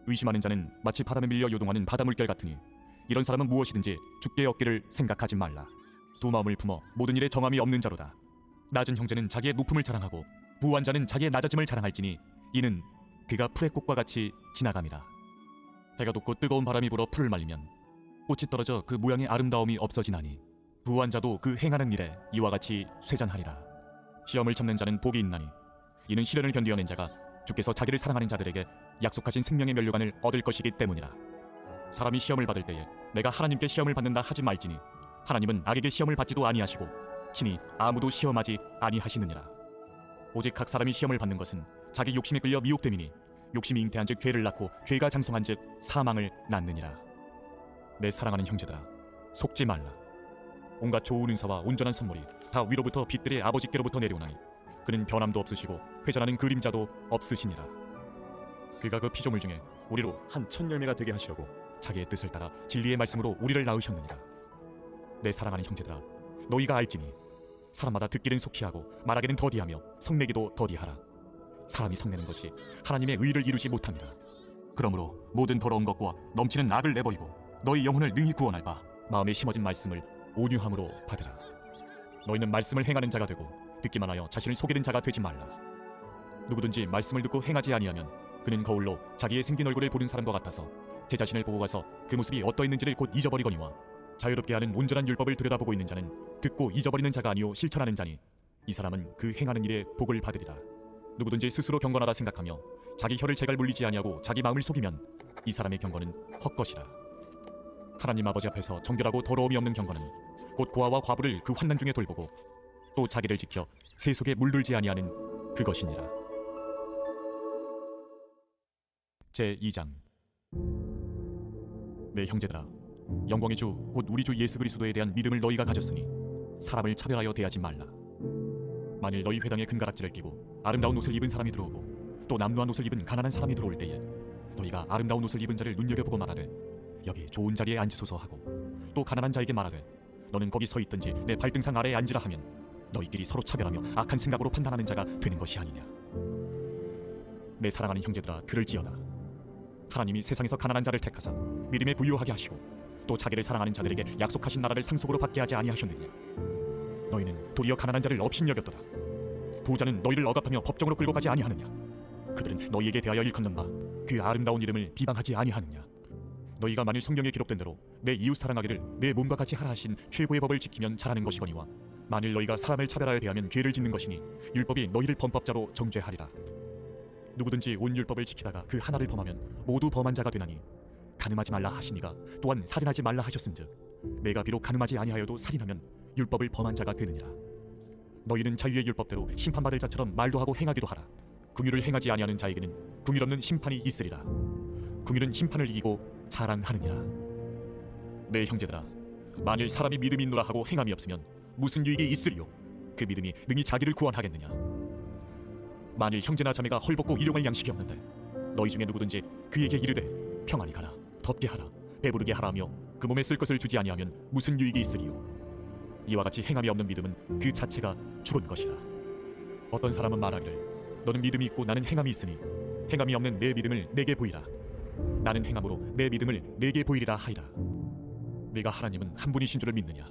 의심하는 자는 마치 바람에 밀려 요동하는 바다 물결 같으니 이런 사람은 무엇이든지 주께 얻기를 생각하지 말라. 두 마음을 품어 모든 일에 정함이 없는 자로다. 낮은 형제는 자기의 높음을 자랑하고 부한 자는 자기의 낮아짐을 자랑할지니 이는 그가 풀의 꽃과 같이 지나감이라. 해가 돋고 뜨거운 바람이 불어 풀을 말리면 꽃이 떨어져 그 모양의 아름다움이 없어지나니 부한 자도 그 행하는 일에 이와 같이 쇠잔하리라. 시험을 참는 자는 복이 있나니 이는 시련을 견디어낸 자가 주께서 자기를 사랑하는 자들에게 약속하신 생명의 면류관을 얻을 것이기 때문이라. 사람이 시험을 받을 때에 내가 하나님께 시험을 받는다 하지 말지니 하나님은 악에게 시험을 받지도 아니하시고 친히 아무도 시험하지 아니하시느니라. 오직 각 사람이 시험을 받는 것은 자기 욕심에 끌려 미혹됨이니 욕심이 잉태한즉 죄를 낳고 죄가 장성한즉 사망을 낳느니라. 내 사랑하는 형제들아, 속지 말라. 온갖 좋은 은사와 온전한 선물이 다 위로부터 빛들의 아버지께로부터 내려오나니 그는 변함도 없으시고 회전하는 그림자도 없으시니라. 그가 그 피조물 중에 우리로 한 천 열매가 되게 하시려고 자기의 뜻을 따라 진리의 말씀으로 우리를 낳으셨느니라. 내 사랑하는 형제들아, 너희가 알지니 사람마다 듣기는 속히 하고 말하기는 더디하며 성내기도 더디하라. 사람이 성내는 것이 하나님의 의를 이루지 못함이라. 그러므로 모든 더러운 것과 넘치는 악을 내버리고 너희 영혼을 능히 구원할 바 마음에 심어진 말씀을 온유함으로 받으라. 너희는 말씀을 행하는 자가 되고 듣기만 하여 자신을 속이는 자가 되지 말라. 누구든지 말씀을 듣고 행하지 아니하면 그는 거울로 자기의 생긴 얼굴을 보는 사람과 같아서 제 자신을 보고 가서 그 모습이 어떠했는지를 곧 잊어버리거니와 자유롭게 하는 온전한 율법을 들여다보고 있는 자는 듣고 잊어버리는 자가 아니요 실천하는 자니 이 사람은 그 행하는 일에 복을 받으리라. 누구든지 스스로 경건하다 생각하며 자기 혀를 제갈 물리지 아니하고 자기 마음을 속이면 이 사람의 경건은 헛것이라. 하나님 아버지 앞에서 정결하고 더러움이 없는 경건은 곧 고아와 과부를 그 환난 중에 돌보고 또 자기를 지켜 새 속에 물들지 아니하는 그것이니라. 제2장. 내 형제들아, 영광의 주 곧 우리 주 예수 그리스도에 대한 믿음을 너희가 가졌으니 사람을 차별하여 대하지 말라. 만일 너희 회당에 금가락지를 끼고 아름다운 옷을 입은 사람이 들어오고 또 남루한 옷을 입은 가난한 사람이 들어올 때에 너희가 아름다운 옷을 입은 자를 눈여겨보고 말하되 여기 좋은 자리에 앉으소서 하고 또 가난한 자에게 말하되 너는 거기 서 있든지 내 발등상 아래에 앉으라 하면 너희끼리 서로 차별하며 악한 생각으로 판단하는 자가 되는 것이 아니냐. 내 사랑하는 형제들아, 들을지어다. 하나님이 세상에서 가난한 자를 택하사 믿음에 부유하게 하시고 또 자기를 사랑하는 자들에게 약속하신 나라를 상속으로 받게 하지 아니하셨느냐. 너희는 도리어 가난한 자를 업신여겼도다. 부자는 너희를 억압하며 법정으로 끌고 가지 아니하느냐. 그들은 너희에게 대하여 일컫는 바 그 아름다운 이름을 비방하지 아니하느냐. 너희가 만일 성경에 기록된 대로 내 이웃 사랑하기를 내 몸과 같이 하라 하신 최고의 법을 지키면 잘하는 것이거니와 만일 너희가 사람을 차별하여 대하면 죄를 짓는 것이니 율법이 너희를 범법자로 정죄하리라. 누구든지 온 율법을 지키다가 그 하나를 범하면 모두 범한 자가 되나니 간음하지 말라 하시니가 또한 살인하지 말라 하셨은즉 내가 비록 간음하지 아니하여도 살인하면 율법을 범한 자가 되느니라. 너희는 자유의 율법대로 심판받을 자처럼 말도 하고 행하기도 하라. 긍휼을 행하지 아니하는 자에게는 긍휼 없는 심판이 있으리라. 긍휼은 심판을 이기고 자랑하느니라. 내 형제들아, 만일 사람이 믿음이 있노라 하고 행함이 없으면 무슨 유익이 있으리요? 그 믿음이 능히 자기를 구원하겠느냐. 만일 형제나 자매가 헐벗고 일용할 양식이 없는데 너희 중에 누구든지 그에게 이르되 평안히 가라, 덥게 하라, 배부르게 하라며 그 몸에 쓸 것을 주지 아니하면 무슨 유익이 있으리요? 이와 같이 행함이 없는 믿음은 그 자체가 죽은 것이라. 어떤 사람은 말하기를 너는 믿음이 있고 나는 행함이 있으니 행함이 없는 내 믿음을 내게 보이라. 나는 행함으로 내 믿음을 내게 보이리라 하리라. 네가 하나님은 한 분이신 줄을 믿느냐?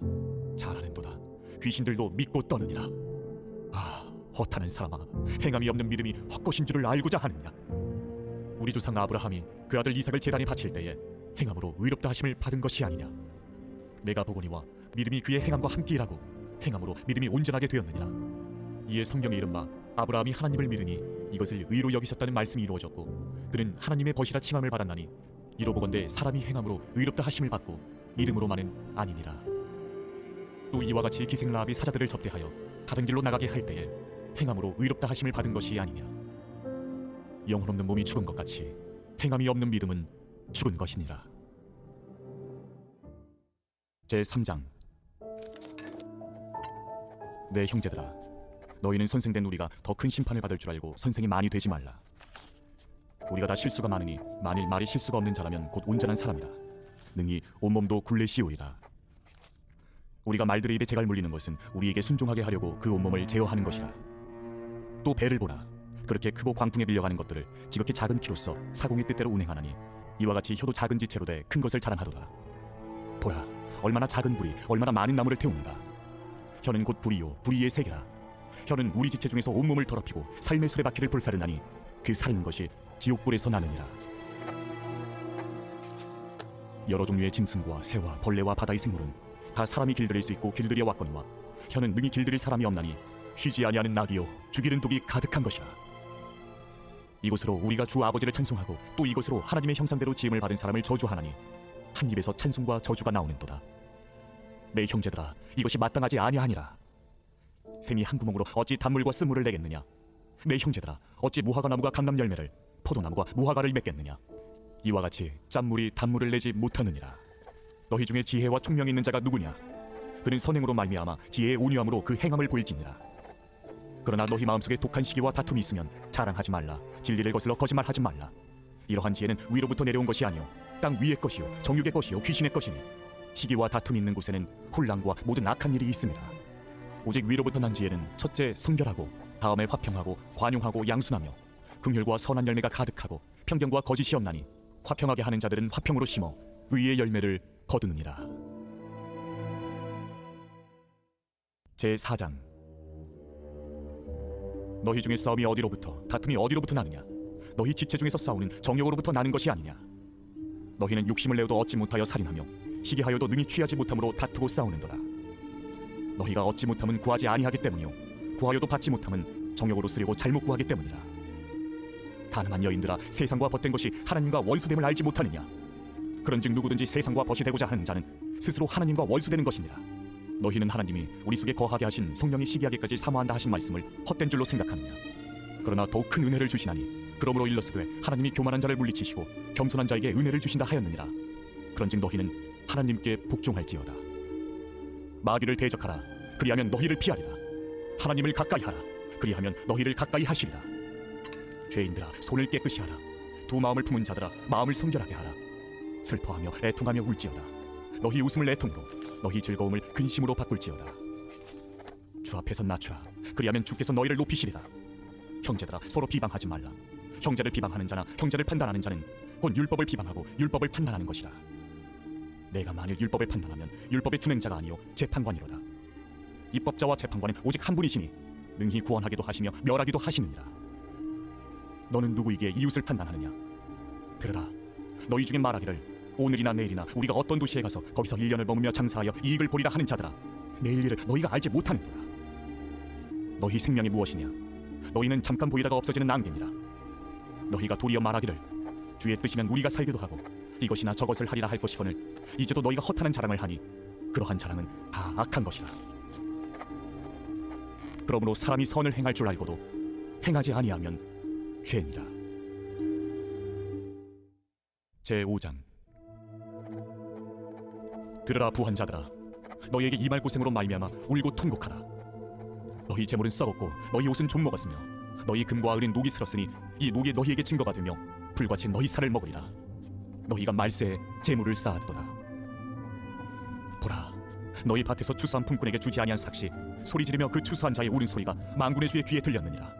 잘하는도다. 귀신들도 믿고 떠느니라. 아, 허탄한 사람아, 행함이 없는 믿음이 헛것인 줄을 알고자 하느냐? 우리 조상 아브라함이 그 아들 이삭을 제단에 바칠 때에 행함으로 의롭다 하심을 받은 것이 아니냐? 내가 보거니와 믿음이 그의 행함과 함께 일하고 행함으로 믿음이 온전하게 되었느니라. 이에 성경에 이른바 아브라함이 하나님을 믿으니 이것을 의로 여기셨다는 말씀이 이루어졌고 그는 하나님의 벗이라 칭함을 받았나니 이로 보건대 사람이 행함으로 의롭다 하심을 받고 믿음으로만은 아니니라. 또 이와 같이 기생 라합이 사자들을 접대하여 다른 길로 나가게 할 때에 행함으로 의롭다 하심을 받은 것이 아니냐. 영혼 없는 몸이 죽은 것 같이 행함이 없는 믿음은 죽은 것이니라. 제3장. 내 형제들아, 너희는 선생된 우리가 더 큰 심판을 받을 줄 알고 선생이 많이 되지 말라. 우리가 다 실수가 많으니 만일 말이 실수가 없는 자라면 곧 온전한 사람이라. 능히 온몸도 굴레 씌우리라. 우리가 말들의 입에 재갈 물리는 것은 우리에게 순종하게 하려고 그 온몸을 제어하는 것이라. 또 배를 보라. 그렇게 크고 광풍에 밀려가는 것들을 지극히 작은 키로서 사공의 뜻대로 운행하나니 이와 같이 혀도 작은 지체로 돼 큰 것을 자랑하도다. 보라, 얼마나 작은 불이 얼마나 많은 나무를 태우는가. 혀는 곧 불이요 불이의 세계라. 혀는 우리 지체 중에서 온몸을 더럽히고 삶의 수레바퀴를 불사르나니 그 사르는 것이 지옥불에서 나느니라. 여러 종류의 짐승과 새와 벌레와 바다의 생물은 다 사람이 길들일 수 있고 길들여 왔거니와 혀는 능히 길들일 사람이 없나니 쉬지 아니하는 낙이요 죽이는 독이 가득한 것이라. 이곳으로 우리가 주 아버지를 찬송하고 또 이곳으로 하나님의 형상대로 지음을 받은 사람을 저주하나니 한 입에서 찬송과 저주가 나오는도다. 내 형제들아, 이것이 마땅하지 아니하니라. 샘이 한 구멍으로 어찌 단물과 쓴물을 내겠느냐? 내 형제들아, 어찌 무화과 나무가 감람 열매를 포도나무가 무화과를 맺겠느냐? 이와 같이 짠물이 단물을 내지 못하느니라. 너희 중에 지혜와 총명이 있는 자가 누구냐? 그는 선행으로 말미암아 지혜의 온유함으로 그 행함을 보일지니라. 그러나 너희 마음속에 독한 시기와 다툼이 있으면 자랑하지 말라. 진리를 거슬러 거짓말하지 말라. 이러한 지혜는 위로부터 내려온 것이 아니요 땅 위의 것이요 정육의 것이요 귀신의 것이니 시기와 다툼이 있는 곳에는 혼란과 모든 악한 일이 있습니다. 오직 위로부터 난 지혜는 첫째 성결하고 다음에 화평하고 관용하고 양순하며 긍휼과 선한 열매가 가득하고 편견과 거짓이 없나니 화평하게 하는 자들은 화평으로 심어 의의 열매를 거두느니라. 제4장. 너희 중에 싸움이 어디로부터, 다툼이 어디로부터 나느냐? 너희 지체 중에서 싸우는 정욕으로부터 나는 것이 아니냐? 너희는 욕심을 내어도 얻지 못하여 살인하며 시기하여도 능히 취하지 못함으로 다투고 싸우는도다. 너희가 얻지 못함은 구하지 아니하기 때문이요 구하여도 받지 못함은 정욕으로 쓰려고 잘못 구하기 때문이라. 가늠한 여인들아, 세상과 벗된 것이 하나님과 원수됨을 알지 못하느냐? 그런즉 누구든지 세상과 벗이 되고자 하는 자는 스스로 하나님과 원수되는 것이니라. 너희는 하나님이 우리 속에 거하게 하신 성령이 시기하기까지 사모한다 하신 말씀을 헛된 줄로 생각하느냐? 그러나 더욱 큰 은혜를 주시나니 그러므로 일렀으되 하나님이 교만한 자를 물리치시고 겸손한 자에게 은혜를 주신다 하였느니라. 그런즉 너희는 하나님께 복종할지어다. 마귀를 대적하라. 그리하면 너희를 피하리라. 하나님을 가까이 하라. 그리하면 너희를 가까이 하시리라. 죄인들아, 손을 깨끗이 하라. 두 마음을 품은 자들아, 마음을 성결하게 하라. 슬퍼하며 애통하며 울지어다. 너희 웃음을 애통으로, 너희 즐거움을 근심으로 바꿀지어다. 주 앞에서 낮추라. 그리하면 주께서 너희를 높이시리라. 형제들아, 서로 비방하지 말라. 형제를 비방하는 자나 형제를 판단하는 자는 곧 율법을 비방하고 율법을 판단하는 것이라. 내가 만일 율법을 판단하면 율법의 준행자가 아니요 재판관이로다. 입법자와 재판관은 오직 한 분이시니 능히 구원하기도 하시며 멸하기도 하시느니라. 너는 누구이기에 이웃을 판단하느냐? 들으라. 너희 중에 말하기를 오늘이나 내일이나 우리가 어떤 도시에 가서 거기서 1년을 머무며 장사하여 이익을 보리라 하는 자들아, 내일 일을 너희가 알지 못하는도다. 너희 생명이 무엇이냐? 너희는 잠깐 보이다가 없어지는 안개니라. 너희가 도리어 말하기를 주의 뜻이면 우리가 살기도 하고 이것이나 저것을 하리라 할 것이거늘 이제도 너희가 허탄한 자랑을 하니 그러한 자랑은 다 악한 것이라. 그러므로 사람이 선을 행할 줄 알고도 행하지 아니하면 죄니라. 제5장. 들으라 부한 자들아, 너희에게 이 말고생으로 말미암아 울고 통곡하라. 너희 재물은 썩었고 너희 옷은 좀 먹었으며 너희 금과 은은 녹이 슬었으니 이 녹이 너희에게 증거가 되며 불같이 너희 살을 먹으리라. 너희가 말세에 재물을 쌓았도다. 보라, 너희 밭에서 추수한 품꾼에게 주지 아니한 삭시 소리 지르며 그 추수한 자의 울음소리가 만군의 주의 귀에 들렸느니라.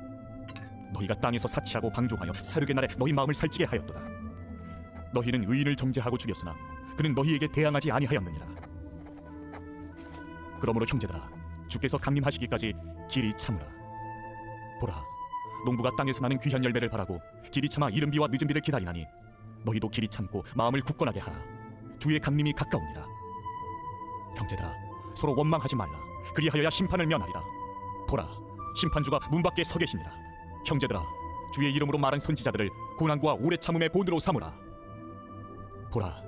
너희가 땅에서 사치하고 방종하여 사륙의 날에 너희 마음을 살찌게 하였도다. 너희는 의인을 정죄하고 죽였으나 그는 너희에게 대항하지 아니하였느니라. 그러므로 형제들아, 주께서 강림하시기까지 길이 참으라. 보라, 농부가 땅에서 나는 귀한 열매를 바라고 길이 참아 이른 비와 늦은 비를 기다리나니 너희도 길이 참고 마음을 굳건하게 하라. 주의 강림이 가까우니라. 형제들아, 서로 원망하지 말라. 그리하여야 심판을 면하리라. 보라, 심판주가 문 밖에 서 계시니라. 형제들아, 주의 이름으로 말한 선지자들을 고난과 오래 참음의 본으로 삼으라. 보라,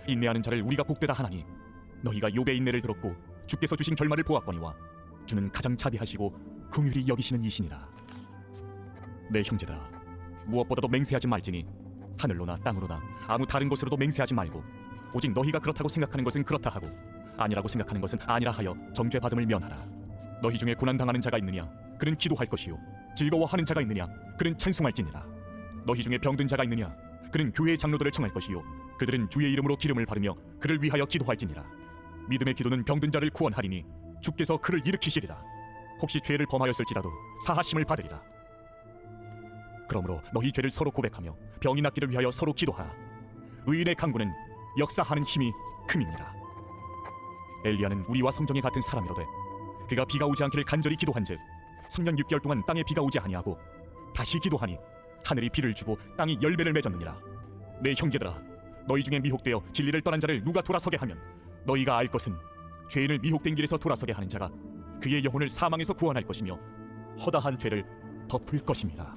인내하는 자를 우리가 복되다 하나니 너희가 욥의 인내를 들었고 주께서 주신 결말을 보았거니와 주는 가장 자비하시고 긍휼히 여기시는 이시니라. 내 형제들아, 무엇보다도 맹세하지 말지니 하늘로나 땅으로나 아무 다른 곳으로도 맹세하지 말고 오직 너희가 그렇다고 생각하는 것은 그렇다 하고 아니라고 생각하는 것은 아니라 하여 정죄받음을 면하라. 너희 중에 고난당하는 자가 있느냐? 그는 기도할 것이요 즐거워하는 자가 있느냐? 그는 찬송할지니라. 너희 중에 병든 자가 있느냐? 그는 교회의 장로들을 청할 것이요 그들은 주의 이름으로 기름을 바르며 그를 위하여 기도할지니라. 믿음의 기도는 병든 자를 구원하리니 주께서 그를 일으키시리라. 혹시 죄를 범하였을지라도 사하심을 받으리라. 그러므로 너희 죄를 서로 고백하며 병이 낫기를 위하여 서로 기도하라. 의인의 강구는 역사하는 힘이 큼이니라. 엘리야는 우리와 성정이 같은 사람이로되 그가 비가 오지 않기를 간절히 기도한즉 3년 6개월 동안 땅에 비가 오지 아니하고 다시 기도하니 하늘이 비를 주고 땅이 열매를 맺었느니라. 내 형제들아, 너희 중에 미혹되어 진리를 떠난 자를 누가 돌아서게 하면 너희가 알 것은 죄인을 미혹된 길에서 돌아서게 하는 자가 그의 영혼을 사망에서 구원할 것이며 허다한 죄를 덮을 것임이라.